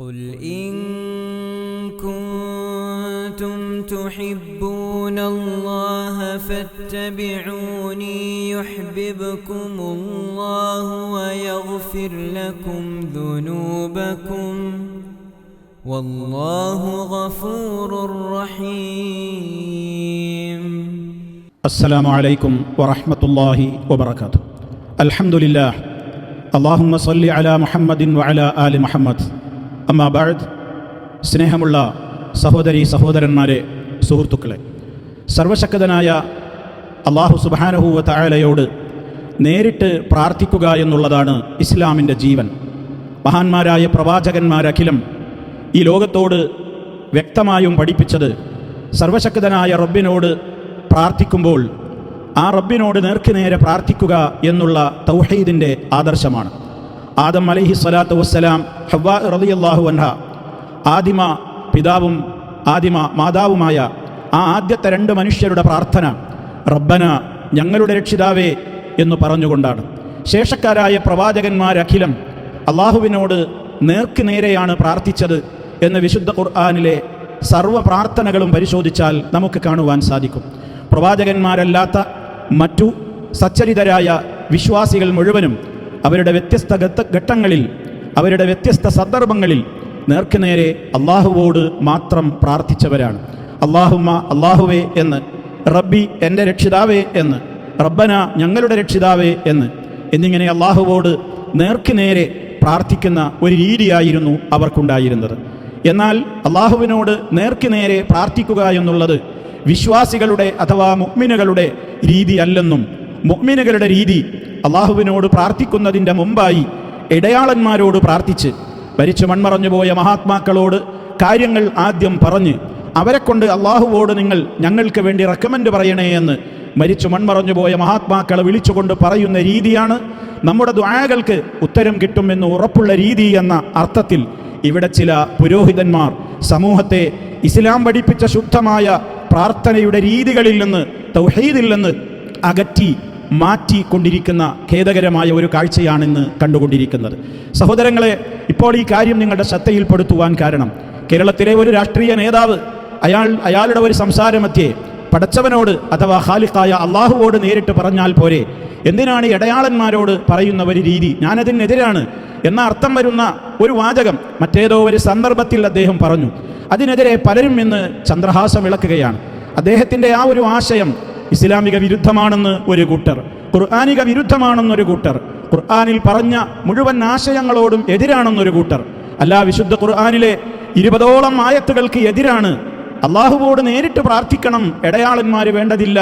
قل إن كنتم تحبون الله فاتبعوني يحببكم الله ويغفر لكم ذنوبكم والله غفور رحيم. السلام عليكم ورحمة الله وبركاته. الحمد لله. اللهم صل على محمد وعلى آل محمد. അമ്മാ ബഅദ്. സ്നേഹമുള്ള സഹോദരീ സഹോദരന്മാരെ, സുഹൃത്തുക്കളെ, സർവശക്തനായ അല്ലാഹു സുബ്ഹാനഹു വ തആലയോട് നേരിട്ട് പ്രാർത്ഥിക്കുക എന്നുള്ളതാണ് ഇസ്ലാമിൻ്റെ ജീവൻ. മഹാന്മാരായ പ്രവാചകന്മാരഖിലം ഈ ലോകത്തോട് വ്യക്തമായും പഠിപ്പിച്ചത് സർവശക്തനായ റബ്ബിനോട് പ്രാർത്ഥിക്കുമ്പോൾ ആ റബ്ബിനോട് നേർക്കുനേരെ പ്രാർത്ഥിക്കുക എന്നുള്ള തൗഹീദിൻ്റെ ആദർശമാണ്. ആദം അലൈഹി സ്വലാത്തു വസ്സലാം, ഹവ്വാ റളിയല്ലാഹു അൻഹ, ആദിമ പിതാവും ആദിമ മാതാവുമായ ആ ആദ്യത്തെ രണ്ട് മനുഷ്യരുടെ പ്രാർത്ഥന റബ്ബന, ഞങ്ങളുടെ രക്ഷിതാവേ എന്ന് പറഞ്ഞുകൊണ്ടാണ്. ശേഷക്കാരായ പ്രവാചകന്മാരഖിലം അള്ളാഹുവിനോട് നേർക്കുനേരെയാണ് പ്രാർത്ഥിച്ചത് എന്ന് വിശുദ്ധ ഖുർആനിലെ സർവ്വ പ്രാർത്ഥനകളും പരിശോധിച്ചാൽ നമുക്ക് കാണുവാൻ സാധിക്കും. പ്രവാചകന്മാരല്ലാത്ത മറ്റു സച്ചരിതരായ വിശ്വാസികൾ മുഴുവനും അവരുടെ വ്യത്യസ്ത ഘട്ടങ്ങളിൽ, അവരുടെ വ്യത്യസ്ത സന്ദർഭങ്ങളിൽ നേർക്കുനേരെ അള്ളാഹുവോട് മാത്രം പ്രാർത്ഥിച്ചവരാണ്. അല്ലാഹുമ്മ, അള്ളാഹുവേ എന്ന്, റബ്ബി, എൻ്റെ രക്ഷിതാവേ എന്ന്, റബ്ബന, ഞങ്ങളുടെ രക്ഷിതാവേ എന്നിങ്ങനെ അള്ളാഹുവോട് നേർക്കുനേരെ പ്രാർത്ഥിക്കുന്ന ഒരു രീതിയായിരുന്നു അവർക്കുണ്ടായിരുന്നത്. എന്നാൽ അള്ളാഹുവിനോട് നേർക്കുനേരെ പ്രാർത്ഥിക്കുക എന്നുള്ളത് വിശ്വാസികളുടെ അഥവാ മുഅ്മിനുകളുടെ രീതി അല്ലെന്നും, മുഅ്മിനുകളുടെ രീതി അള്ളാഹുവിനോട് പ്രാർത്ഥിക്കുന്നതിൻ്റെ മുമ്പായി ഇടയാളന്മാരോട് പ്രാർത്ഥിച്ച് മരിച്ചു മൺമറഞ്ഞുപോയ മഹാത്മാക്കളോട് കാര്യങ്ങൾ ആദ്യം പറഞ്ഞ് അവരെക്കൊണ്ട് അള്ളാഹുവോട് നിങ്ങൾ ഞങ്ങൾക്ക് വേണ്ടി റെക്കമെൻഡ് പറയണേ എന്ന് മരിച്ചു മൺമറഞ്ഞുപോയ മഹാത്മാക്കളെ വിളിച്ചുകൊണ്ട് പറയുന്ന രീതിയാണ് നമ്മുടെ ദുആകൾക്ക് ഉത്തരം കിട്ടുമെന്ന് ഉറപ്പുള്ള രീതി എന്ന അർത്ഥത്തിൽ ഇവിടെ ചില പുരോഹിതന്മാർ സമൂഹത്തെ ഇസ്ലാം പഠിപ്പിച്ച ശുദ്ധമായ പ്രാർത്ഥനയുടെ രീതികളിൽ നിന്ന്, തൗഹീദിൽ നിന്ന് അകറ്റി മാറ്റിക്കൊണ്ടിരിക്കുന്ന ഖേദകരമായ ഒരു കാഴ്ചയാണിന്ന് കണ്ടുകൊണ്ടിരിക്കുന്നത്. സഹോദരങ്ങളെ, ഇപ്പോൾ ഈ കാര്യം നിങ്ങളുടെ ശ്രദ്ധയിൽപ്പെടുത്തുവാൻ കാരണം കേരളത്തിലെ ഒരു രാഷ്ട്രീയ നേതാവ് അയാളുടെ ഒരു സംസാരമധ്യേ പടച്ചവനോട് അഥവാ ഖാലിഖായ അള്ളാഹുവോട് നേരിട്ട് പറഞ്ഞാൽ പോരെ, എന്തിനാണ് ഇടയാളന്മാരോട് പറയുന്ന ഒരു രീതി, ഞാനതിനെതിരാണ് എന്ന അർത്ഥം വരുന്ന ഒരു വാചകം മറ്റേതോ ഒരു സന്ദർഭത്തിൽ അദ്ദേഹം പറഞ്ഞു. അതിനെതിരെ പലരും ഇന്ന് ചന്ദ്രഹാസം ഇളക്കുകയാണ്. അദ്ദേഹത്തിൻ്റെ ആ ഒരു ആശയം ഇസ്ലാമിക വിരുദ്ധമാണെന്ന് ഒരു കൂട്ടർ, ഖുർആനിക വിരുദ്ധമാണെന്നൊരു കൂട്ടർ, ഖുർആനിൽ പറഞ്ഞ മുഴുവൻ ആശയങ്ങളോടും എതിരാണെന്നൊരു കൂട്ടർ, അല്ല വിശുദ്ധ ഖുർആനിലെ 20ഓളം ആയത്തുകൾക്ക് എതിരാണ്, അള്ളാഹുവോട് നേരിട്ട് പ്രാർത്ഥിക്കണം, ഇടയാളന്മാർ വേണ്ടതില്ല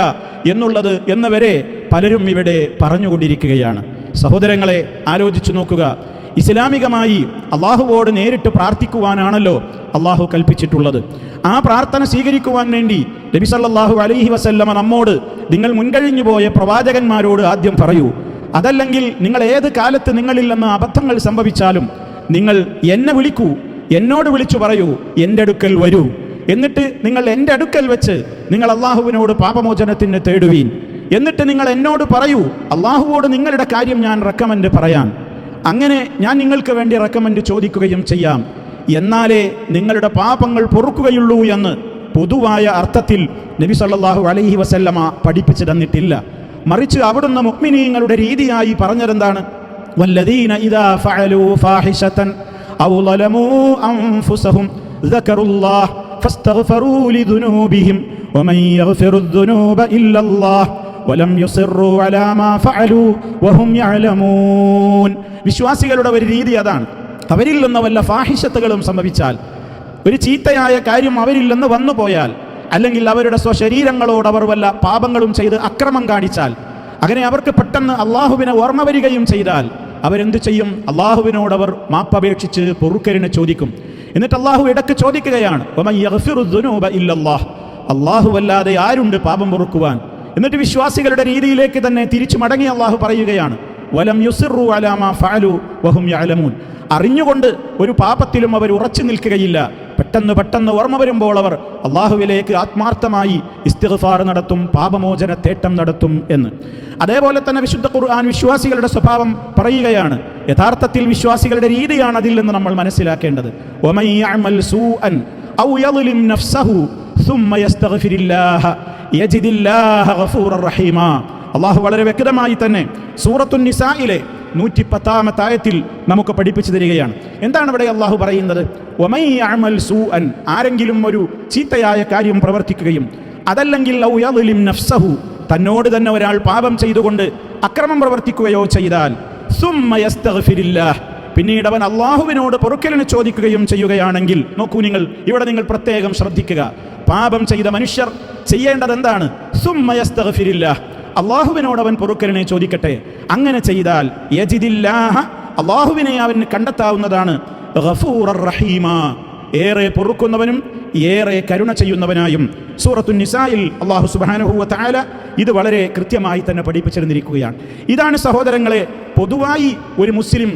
എന്നുള്ളത് എന്നവരെ പലരും ഇവിടെ പറഞ്ഞുകൊണ്ടിരിക്കുകയാണ്. സഹോദരങ്ങളെ, ആലോചിച്ചു നോക്കുക. ഇസ്ലാമികമായി അള്ളാഹുവോട് നേരിട്ട് പ്രാർത്ഥിക്കുവാനാണല്ലോ അള്ളാഹു കൽപ്പിച്ചിട്ടുള്ളത്. ആ പ്രാർത്ഥന സ്വീകരിക്കുവാൻ വേണ്ടി നബി സല്ലല്ലാഹു അലൈഹി വസല്ലമ നമ്മോട് നിങ്ങൾ മുൻകഴിഞ്ഞു പോയ പ്രവാചകന്മാരോട് ആദ്യം പറയൂ, അതല്ലെങ്കിൽ നിങ്ങൾ ഏത് കാലത്ത് നിങ്ങളിൽ നിന്ന് അബദ്ധങ്ങൾ സംഭവിച്ചാലും നിങ്ങൾ എന്നെ വിളിക്കൂ, എന്നോട് വിളിച്ചു പറയൂ, എൻ്റെ അടുക്കൽ വരൂ, എന്നിട്ട് നിങ്ങൾ എൻ്റെ അടുക്കൽ വെച്ച് നിങ്ങൾ അള്ളാഹുവിനോട് പാപമോചനത്തിന് തേടുവീൻ, എന്നിട്ട് നിങ്ങൾ എന്നോട് പറയൂ, അള്ളാഹുവോട് നിങ്ങളുടെ കാര്യം ഞാൻ റെക്കമെൻഡ് പറയാം, അങ്ങനെ ഞാൻ നിങ്ങൾക്ക് വേണ്ടി റെക്കമെൻഡ് ചോദിക്കുകയും ചെയ്യാം, എന്നാലേ നിങ്ങളുടെ പാപങ്ങൾ പൊറുക്കുകയുള്ളൂ എന്ന് പൊതുവായ അർത്ഥത്തിൽ നബി സല്ലല്ലാഹു അലൈഹി വസല്ലമ പഠിപ്പിച്ചു തന്നിട്ടില്ല. മറിച്ച് അവിടുന്ന് മുഅ്മിനീങ്ങളുടെ രീതിയായി പറഞ്ഞതെന്താണ്? വല്ലദീന ഇദാ ഫഅലൂ ഫാഹിശതൻ ഔ ളലമൂ അൻഫുസഹും ദക്കറുല്ലാഹ് ഫസ്തഗ്ഫറൂ ലിദുനൂബിഹിം വമൻ യഗ്ഫിറുദ്ദുനൂബ ഇല്ലല്ലാഹ് വലം യുസിറൂ അലാ മാ ഫഅലൂ വഹും യഅലമൂൻ. വിശ്വാസികളുടെ ഒരു രീതി അതാണ്. അവരിൽ നിന്ന് വല്ല ഫാഹിഷത്തുകളും സംഭവിച്ചാൽ, ഒരു ചീത്തയായ കാര്യം അവരിൽ നിന്ന് വന്നു പോയാൽ, അല്ലെങ്കിൽ അവരുടെ സ്വശരീരങ്ങളോട് അവർ വല്ല പാപങ്ങളും ചെയ്ത് അക്രമം കാണിച്ചാൽ, അങ്ങനെ അവർക്ക് പെട്ടെന്ന് അള്ളാഹുവിനെ ഓർമ്മ വരികയും ചെയ്താൽ അവരെന്ത് ചെയ്യും? അള്ളാഹുവിനോട് അവർ മാപ്പപേക്ഷിച്ച് പൊറുക്കലിനെ ചോദിക്കും. എന്നിട്ട് അള്ളാഹു ഇടയ്ക്ക് ചോദിക്കുകയാണ്, വമൻ യഗ്ഫിറുദ്ദുനൂബ ഇല്ലല്ലാഹ്, അള്ളാഹുവല്ലാതെ ആരുണ്ട് പാപം പൊറുക്കുവാൻ? എന്നിട്ട് വിശ്വാസികളുടെ രീതിയിലേക്ക് തന്നെ തിരിച്ചു മടങ്ങി അള്ളാഹു പറയുകയാണ്, വലം യുസിറൂ അലാ മാ ഫഅലൂ വഹും യഅലമൂൻ, അറിഞ്ഞുകൊണ്ട് ഒരു പാപത്തിലും അവർ ഉറച്ചു നിൽക്കുകയില്ല. പെട്ടെന്ന് ഓർമ്മ വരുമ്പോൾ അവർ അള്ളാഹുവിലേക്ക് ആത്മാർത്ഥമായി ഇസ്തിഗ്ഫാർ നടത്തും, പാപമോചന തേട്ടം നടത്തും എന്ന്. അതേപോലെ തന്നെ വിശുദ്ധ ഖുർആൻ വിശ്വാസികളുടെ സ്വഭാവം പറയുകയാണ്. യഥാർത്ഥത്തിൽ വിശ്വാസികളുടെ രീതിയാണ് അതിൽ നിന്ന് നമ്മൾ മനസ്സിലാക്കേണ്ടത്. വമൻ യഅമൽ സൂഅൻ ഔ യളിം നഫ്സഹു സുമ്മ യസ്തഗ്ഫിരില്ലാഹ യജിദില്ലാഹ ഗഫൂറർ റഹീമാ. അള്ളാഹു വളരെ വ്യക്തമായി തന്നെ സൂറത്തുൻ നിസായിലെ 110-ാമത്തെ ആയത്തിൽ നമുക്ക് പഠിപ്പിച്ചു തരികയാണ്. എന്താണ് ഇവിടെ അള്ളാഹു പറയുന്നത്? വമൻ യഅമൽ സൂഅൻ, ആരെങ്കിലും ഒരു ചീത്തയായ കാര്യം പ്രവർത്തിക്കുകയും അതല്ലെങ്കിൽ ഔ യളിം നഫ്സഹു, തന്നോട് തന്നെ ഒരാൾ പാപം ചെയ്തുകൊണ്ട് അക്രമം പ്രവർത്തിക്കുകയോ ചെയ്താൽ സുമ്മ യസ്തഗ്ഫിരില്ലാഹ്, പിന്നീട് അവൻ അള്ളാഹുവിനോട് പൊറുക്കലിന് ചോദിക്കുകയും ചെയ്യുകയാണെങ്കിൽ, നോക്കൂ ഇവിടെ നിങ്ങൾ പ്രത്യേകം ശ്രദ്ധിക്കുക. പാപം ചെയ്ത മനുഷ്യർ ചെയ്യേണ്ടത് എന്താണ്? സുമ്മ യസ്തഗ്ഫിരില്ലാഹ്, അള്ളാഹുവിനോട് അവൻ പൊറുക്കലിനെ ചോദിക്കട്ടെ. അങ്ങനെ ചെയ്താൽ യജിദില്ലാഹ, അള്ളാഹുവിനെ അവന് കണ്ടെത്താവുന്നതാണ്. ഗഫൂറർ റഹീമാ, ഏറെ പൊറുക്കുന്നവനും ഏറെ കരുണ ചെയ്യുന്നവനായും. സൂറത്തുൻ നിസായിൽ അല്ലാഹു സുബ്ഹാനഹു വ തആല ഇത് വളരെ കൃത്യമായി തന്നെ പഠിപ്പിച്ചിരുന്നിരിക്കുകയാണ്. ഇതാണ് സഹോദരങ്ങളെ പൊതുവായി ഒരു മുസ്ലിം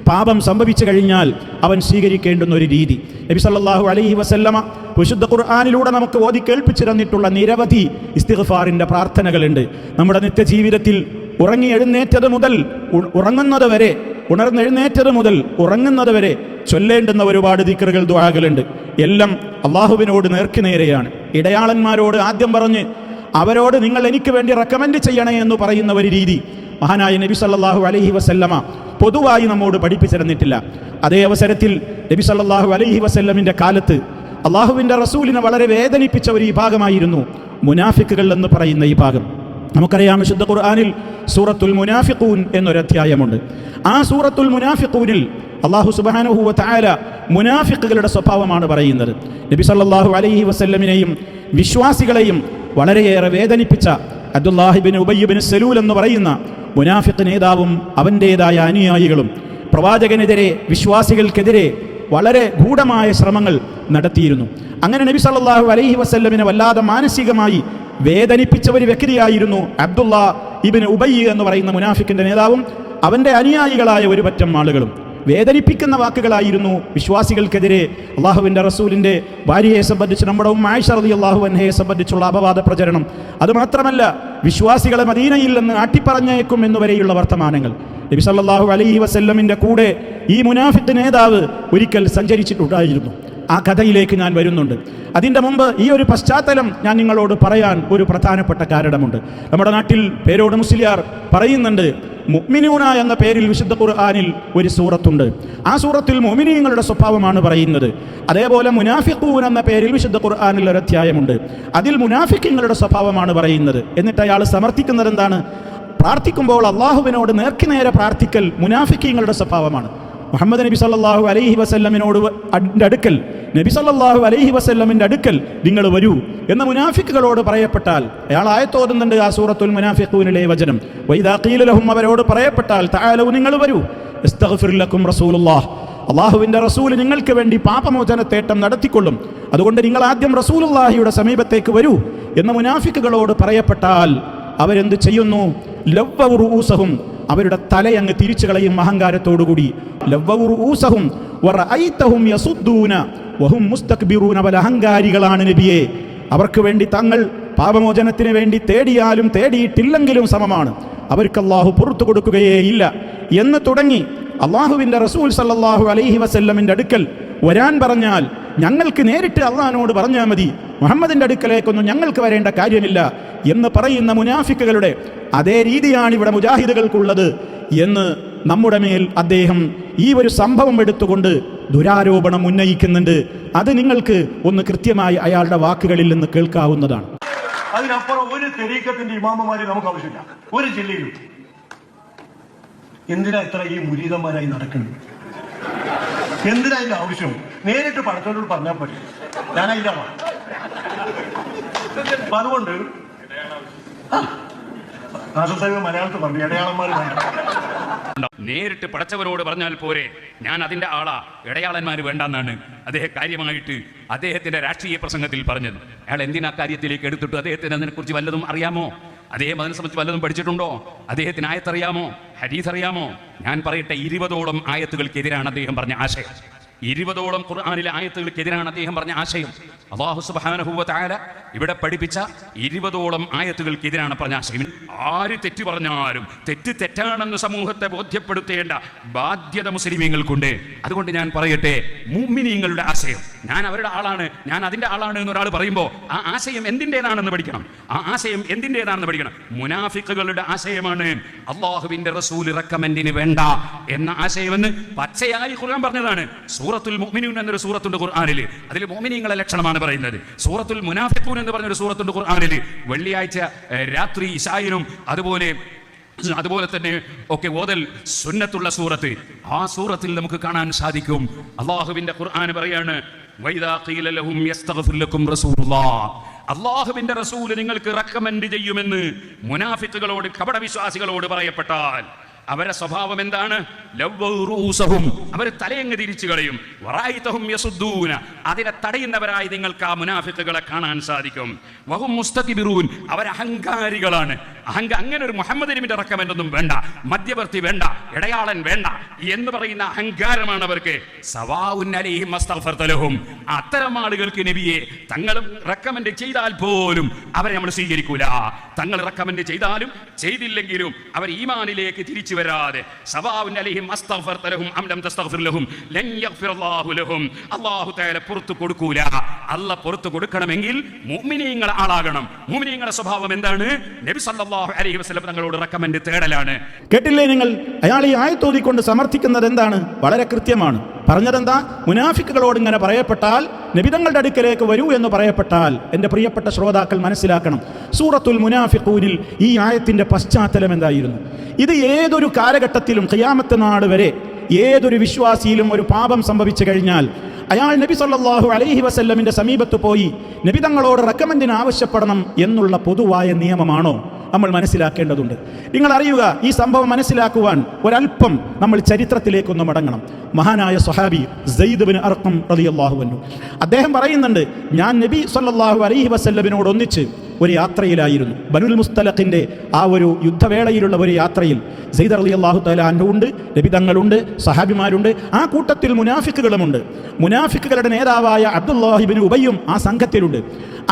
പാപം സംഭവിച്ചു കഴിഞ്ഞാൽ അവൻ സ്വീകരിക്കേണ്ടുന്ന ഒരു രീതി. നബി സല്ലല്ലാഹു അലൈഹി വസല്ലമ വിശുദ്ധ ഖുർആനിലൂടെ നമുക്ക് ഓതി കേൾപ്പിച്ചു തന്നിട്ടുള്ള നിരവധി ഇസ്തിഗ്ഫാറിൻ്റെ പ്രാർത്ഥനകളുണ്ട്. നമ്മുടെ നിത്യജീവിതത്തിൽ ഉറങ്ങിയെഴുന്നേറ്റത് മുതൽ ഉറങ്ങുന്നത് വരെ, ഉണർന്നെഴുന്നേറ്റത് മുതൽ ഉറങ്ങുന്നത് വരെ ചൊല്ലേണ്ടുന്ന ഒരുപാട് ദിക്റുകൾ, ദുആകളുണ്ട്. എല്ലാം അള്ളാഹുവിനോട് നേർക്കുനേരെയാണ്. ഇടയാളന്മാരോട് ആദ്യം പറഞ്ഞ് അവരോട് നിങ്ങൾ എനിക്ക് വേണ്ടി റെക്കമെൻഡ് ചെയ്യണേ എന്ന് പറയുന്ന ഒരു രീതി മഹാനായ നബി സല്ലല്ലാഹു അലൈഹി വസല്ലമ പൊതുവായി നമ്മോട് പഠിപ്പിച്ചിരുന്നിട്ടില്ല. അതേ അവസരത്തിൽ നബി സല്ലല്ലാഹു അലൈഹി വസല്ലമിൻ്റെ കാലത്ത് അള്ളാഹുവിൻ്റെ റസൂലിനെ വളരെ വേദനിപ്പിച്ച ഒരു വിഭാഗമായിരുന്നു മുനാഫിക്കുകൾ എന്ന് പറയുന്ന ഈ ഭാഗം. നമുക്കറിയാം, വിശുദ്ധ ഖുർആനിൽ സൂറത്തുൽ മുനാഫിഖൂൻ എന്നൊരു അധ്യായമുണ്ട്. ആ സൂറത്തുൽ മുനാഫിഖൂനിൽ അല്ലാഹു സുബ്ഹാനഹു വ തആല മുനാഫിക്കുകളുടെ സ്വഭാവമാണ് പറയുന്നത്. നബി സല്ലല്ലാഹു അലൈഹി വസല്ലമിനെയും വിശ്വാസികളെയും വളരെയേറെ വേദനിപ്പിച്ച അബ്ദുല്ലാഹി ഇബ്നു ഉബയ്യ് ഇബ്നു സലൂൽ എന്ന് പറയുന്ന മുനാഫിഖ് നേതാവും അവൻ്റേതായ അനുയായികളും പ്രവാചകനെതിരെ, വിശ്വാസികൾക്കെതിരെ വളരെ ഗൂഢമായ ശ്രമങ്ങൾ നടത്തിയിരുന്നു. അങ്ങനെ നബി സല്ലല്ലാഹു അലൈഹി വസല്ലമിനെ വല്ലാതെ മാനസികമായി വേദനിപ്പിച്ച ഒരു വ്യക്തിയായിരുന്നു അബ്ദുല്ലാ ഇബ്നു ഉബയ്യ് എന്ന് പറയുന്ന മുനാഫിക്കിന്റെ നേതാവും അവൻ്റെ അനുയായികളായ ഒരു പറ്റം ആളുകളും. വേദനിപ്പിക്കുന്ന വാക്കുകളായിരുന്നു വിശ്വാസികൾക്കെതിരെ അള്ളാഹുവിൻ്റെ റസൂലിൻ്റെ ഭാര്യയെ സംബന്ധിച്ച്, നമ്മുടെ ആയിഷ റളിയല്ലാഹു അൻഹയെ സംബന്ധിച്ചുള്ള അപവാദ പ്രചരണം. അതുമാത്രമല്ല, വിശ്വാസികളെ മദീനയിൽ നിന്ന് ആട്ടിപ്പറഞ്ഞേക്കും എന്നുവരെയുള്ള വർത്തമാനങ്ങൾ. നബി സല്ലല്ലാഹു അലൈഹി വസല്ലമിൻ്റെ കൂടെ ഈ മുനാഫിഖ് നേതാവ് ഒരിക്കൽ സഞ്ചരിച്ചിട്ടുണ്ടായിരുന്നു. ആ കഥയിലേക്ക് ഞാൻ വരുന്നുണ്ട്. അതിൻ്റെ മുമ്പ് ഈ ഒരു പശ്ചാത്തലം ഞാൻ നിങ്ങളോട് പറയാൻ ഒരു പ്രധാനപ്പെട്ട കാരണമുണ്ട്. നമ്മുടെ നാട്ടിൽ പേരോട് മുസ്ലിയാർ പറയുന്നുണ്ട്, മുഅ്മിനൂന എന്ന പേരിൽ വിശുദ്ധ ഖുർആനിൽ ഒരു സൂറത്തുണ്ട്. ആ സൂറത്തിൽ മുഅ്മിനീങ്ങളുടെ സ്വഭാവമാണ് പറയുന്നത്. അതേപോലെ മുനാഫിഖൂൻ എന്ന പേരിൽ വിശുദ്ധ ഖുർആനിൽ ഒരു അധ്യായമുണ്ട്. അതിൽ മുനാഫിഖീങ്ങളുടെ സ്വഭാവമാണ് പറയുന്നത്. എന്നിട്ട് അയാൾ സമർത്ഥിക്കുന്നത് എന്താണ്? പ്രാർത്ഥിക്കുമ്പോൾ അള്ളാഹുവിനോട് നേർക്കുനേരെ പ്രാർത്ഥിക്കൽ മുനാഫിഖീങ്ങളുടെ സ്വഭാവമാണ്. മുഹമ്മദ് നബി സല്ലല്ലാഹു അലൈഹി വസല്ലമിനോട് അടുക്കൽ, നബി സല്ലല്ലാഹു അലൈഹി വസല്ലമിൻ്റെ അടുക്കൽ നിങ്ങൾ വരൂ എന്ന മുനാഫിക്കുകളോട് പറയപ്പെട്ടാൽ, അയാൾ ആയത്തോതുന്നുണ്ട് ആ സൂറത്തുൽ മുനാഫിഖൂനിലെ വചനം. വൈദാ ഖീല ലഹും, അവരോട് പറയപ്പെട്ടാൽ, തആലൂ നിങ്ങൾ വരൂ, ഇസ്തഗ്ഫിർ ലക്കും റസൂലുള്ളാഹ്, അള്ളാഹുവിൻ്റെ റസൂൽ നിങ്ങൾക്ക് വേണ്ടി പാപമോചന തേട്ടം നടത്തിക്കൊള്ളും, അതുകൊണ്ട് നിങ്ങൾ ആദ്യം റസൂലുള്ളാഹിയുടെ സമീപത്തേക്ക് വരൂ എന്ന മുനാഫിക്കുകളോട് പറയപ്പെട്ടാൽ അവരെന്ത് ചെയ്യുന്നു? ലവ്വഉ റൂസഹും, അവരുടെ തലയങ്ങ് തിരിച്ചു കളയും അഹങ്കാരത്തോടുകൂടി. ലവ്വഉ റൂസഹും വറഅയ്തഹും യസുദ്ദൂന വഹും മുസ്തക്ബിറൂന, വല അഹങ്കാരികളാണ് നബിയെ, അവർക്ക് വേണ്ടി തങ്ങൾ പാപമോചനത്തിന് വേണ്ടി തേടിയാലും തേടിയിട്ടില്ലെങ്കിലും സമമാണ്, അവർക്ക് അള്ളാഹു പുറത്തു കൊടുക്കുകയേ ഇല്ല എന്ന് തുടങ്ങി അള്ളാഹുവിൻ്റെ റസൂൽ സല്ലല്ലാഹു അലൈഹി വസല്ലമിൻ്റെ അടുക്കൽ വരാൻ പറഞ്ഞാൽ ഞങ്ങൾക്ക് നേരിട്ട് അള്ളാഹിനോട് പറഞ്ഞാൽ മതി, മുഹമ്മദിൻ്റെ അടുക്കലേക്കൊന്നും ഞങ്ങൾക്ക് വരേണ്ട കാര്യമില്ല എന്ന് പറയുന്ന മുനാഫിക്കുകളുടെ അതേ രീതിയാണ് ഇവിടെ മുജാഹിദുകൾക്കുള്ളത് എന്ന് നമ്മുടെ മേൽ അദ്ദേഹം ഈ ഒരു സംഭവം എടുത്തുകൊണ്ട് ദുരാരോപണം ഉന്നയിക്കുന്നുണ്ട്. അത് നിങ്ങൾക്ക് ഒന്ന് കൃത്യമായി അയാളുടെ വാക്കുകളിൽ നിന്ന് കേൾക്കാവുന്നതാണ്. അതിനപ്പുറം ഒരു തെരീക്കത്തിന്റെ ഇമാമമാരെ നമുക്ക് ആവശ്യമില്ല ഒരു ജില്ലയിലും. എന്തിനാ ഇത്ര ഈ മുരീദന്മാരായി നടക്കുന്നത്? എന്തിനാ അതിന്റെ ആവശ്യം? നേരിട്ട് പടച്ചവനോട് പറഞ്ഞാൽ പറ്റും. ഞാൻ അതിൻ്റെ ആളാണ്. അപ്പൊ അതുകൊണ്ട് മലയാളത്തിൽ പറഞ്ഞു ഇടയാളന്മാർ നേരിട്ട് പടച്ചവരോട് പറഞ്ഞാൽ പോരെ, ഞാൻ അതിന്റെ ആളാ, ഇടയാളന്മാർ വേണ്ടെന്നാണ് അദ്ദേഹം കാര്യമായിട്ട് അദ്ദേഹത്തിന്റെ രാഷ്ട്രീയ പ്രസംഗത്തിൽ പറഞ്ഞത്. അയാൾ എന്തിനാ കാര്യത്തിലേക്ക് എടുത്തിട്ട് അദ്ദേഹത്തിന് അതിനെക്കുറിച്ച് വല്ലതും അറിയാമോ? അദ്ദേഹം അതിനെ സംബന്ധിച്ച് വല്ലതും പഠിച്ചിട്ടുണ്ടോ? അദ്ദേഹത്തിന് ആയത്തറിയാമോ? ഹദീസ് അറിയാമോ? ഞാൻ പറയട്ടെ, 20ഓളം ആയത്തുകൾക്കെതിരാണ് അദ്ദേഹം പറഞ്ഞ ആശയം. 20ഓളം ഖുർആനിലെ ആയത്തുകൾക്കെതിരാണ് അദ്ദേഹം പറഞ്ഞ ആശയം. അല്ലാഹു സുബ്ഹാനഹു വ തആല ഇവിടെ പഠിപ്പിച്ച 20ഓളം ആയത്തുകൾക്കെതിരാണ് പറഞ്ഞ ആശയം. ആര് തെറ്റ് പറഞ്ഞാലും തെറ്റാണെന്ന് സമൂഹത്തെ ബോധ്യപ്പെടുത്തേണ്ട ബാധ്യത മുസ്ലിമീങ്ങൾക്കുണ്ട്. അതുകൊണ്ട് ഞാൻ പറയട്ടെ, മുഅ്മിനീങ്ങളുടെ ആശയം, ഞാൻ അവരുടെ ആളാണ്, ഞാൻ അതിൻ്റെ ആളാണ് എന്ന് ഒരാൾ പറയുമ്പോൾ ആ ആശയം എന്തിൻ്റെതാണെന്ന് പഠിക്കണം. ആ ആശയം എന്തിൻ്റെതാണെന്ന് പഠിക്കണം. മുനാഫിക്കുകളുടെ ആശയമാണ് അല്ലാഹുവിൻ്റെ റസൂൽ റെക്കമെൻഡിന് വേണ്ട എന്ന ആശയമെന്ന് പച്ചയായി ഖുർആൻ പറഞ്ഞതാണ്. സൂറത്തുൽ മുഅ്മിനൂൻ എന്നൊരു സൂറത്തുണ്ട് ഖുർആനിൽ. അതിൽ മുഅ്മിനീങ്ങളെ ലക്ഷണമാണ് പറയുന്നത്. സൂറത്തുൽ മുനാഫിഖൂൻ എന്ന് പറഞ്ഞൊരു സൂറത്തുണ്ട് ഖുർആനിൽ. വെള്ളിയാഴ്ച രാത്രി ഇശായിനും അതുപോലെ തന്നെ ഒക്കെ ഓതൽ സുന്നത്തുള്ള സൂറത്ത്. ആ സൂറത്തിൽ നമുക്ക് കാണാൻ സാധിക്കും, അല്ലാഹുവിന്റെ ഖുർആൻ പറയാണ്, വൈദാ ഖീല ലഹും യസ്തഗ്ഫിർ ലക്കും റസൂലുള്ളാഹ്, അല്ലാഹുവിന്റെ റസൂൽ നിങ്ങൾക്ക് റെക്കമെൻഡ് ചെയ്യുമെന്ന് മുനാഫിക്കുകളോട്, കപടവിശ്വാസികളോട് പറയപ്പെട്ടാൽ അവരുടെ സ്വഭാവം എന്താണ്? അവർ തലയങ്ങ് തിരിച്ചു കളയും. അതിനെ തടയുന്നവരായി നിങ്ങൾക്ക് ആ മുനാഫിക്കുകളെ കാണാൻ സാധിക്കും. വഹും മുസ്തക്ബിറൂൻ, അവർ അഹങ്കാരികളാണ്. അങ്ങനെ ഒരു മുഹമ്മദ് നബിയുടെ റെക്കമെൻഡ് ഒന്നും വേണ്ട, മധ്യവർത്തി വേണ്ട, ഇടയാളൻ വേണ്ട എന്ന് പറയുന്ന അഹങ്കാരമാണ് അവർക്ക്. സവാഉൻ അലൈഹിം അസ്തഗ്ഫർത ലഹും, അത്തരം ആളുകൾക്ക് നബിയെ തങ്ങൾ റെക്കമെൻഡ് ചെയ്താൽ പോലും അവരെ നമ്മൾ സ്വീകരിക്കൂല. തങ്ങൾ റെക്കമെൻഡ് ചെയ്താലും ചെയ്തില്ലെങ്കിലും അവർ ഈമാനിലേക്ക് തിരിച്ചു വരാതെ, സവാഉൻ അലൈഹിം അസ്തഗ്ഫർത ലഹും അം ലം തസ്തഗ്ഫിർ ലഹും ലൻ യഗ്ഫിറല്ലാഹു ലഹും, അല്ലാഹു തആല പുറത്തു കൊടുക്കൂല. അല്ലാഹ് പുറത്തു കൊടുക്കണമെങ്കിൽ മുഅ്മിനീങ്ങളുടെ ആളാകണം. മുഅ്മിനീങ്ങളുടെ സ്വഭാവം എന്താണ്? നബി സല്ലല്ലാഹു അലൈഹി വസല്ലം തങ്ങളോട് റെക്കമെൻഡ് തേടലാണ്. കേട്ടില്ലേ നിങ്ങൾ? അയാൾ ഈ ആയത്തോതിക്കൊണ്ട് സമർത്ഥിക്കുന്നത് എന്താണ്? വളരെ കൃത്യമാണ്. പറഞ്ഞതെന്താ? മുനാഫിക്കുകളോട് ഇങ്ങനെ പറയപ്പെട്ടാൽ, നബിതങ്ങളുടെ അടുക്കലേക്ക് വരൂ എന്ന് പറയപ്പെട്ടാൽ, എൻ്റെ പ്രിയപ്പെട്ട ശ്രോതാക്കൾ മനസ്സിലാക്കണം, സൂറത്തുൽ മുനാഫിഖൂനിൽ ഈ ആയത്തിന്റെ പശ്ചാത്തലം എന്തായിരുന്നു? ഇത് ഏതൊരു കാലഘട്ടത്തിലും ഖിയാമത്ത് നാൾ വരെ ഏതൊരു വിശ്വാസിയിലും ഒരു പാപം സംഭവിച്ചു കഴിഞ്ഞാൽ അയാൾ നബി സല്ലല്ലാഹു അലൈഹി വസല്ലമിന്റെ സമീപത്ത് പോയി നബിതങ്ങളോട് റെക്കമെൻഡിന് ആവശ്യപ്പെടണം എന്നുള്ള പൊതുവായ നിയമമാണോ? നമ്മൾ മനസ്സിലാക്കേണ്ടതുണ്ട്. നിങ്ങൾ അറിയുക, ഈ സംഭവം മനസ്സിലാക്കുവാൻ ഒരല്പം നമ്മൾ ചരിത്രത്തിലേക്കൊന്ന് മടങ്ങണം. മഹാനായ സ്വഹാബി സയ്യിദ് ഇബ്നു അർഖം റളിയല്ലാഹു അൻഹു അദ്ദേഹം പറയുന്നുണ്ട്, ഞാൻ നബി സല്ലല്ലാഹു അലൈഹി വസല്ലമിനോട് ഒന്നിച്ച് ഒരു യാത്രയിലായിരുന്നു. ബനുൽ മുസ്തലഖിന്റെ ആ ഒരു യുദ്ധവേളയിലുള്ള ഒരു യാത്രയിൽ സയ്യിദ് റളിയല്ലാഹു തആല അൻഹു ഉണ്ട്, നബി തങ്ങളുണ്ട്, സഹാബിമാരുണ്ട്, ആ കൂട്ടത്തിൽ മുനാഫിക്കുകളുമുണ്ട്. മുനാഫിക്കുകളുടെ നേതാവായ അബ്ദുല്ലാഹി ഇബ്നു ഉബയ്യും ആ സംഘത്തിലുണ്ട്.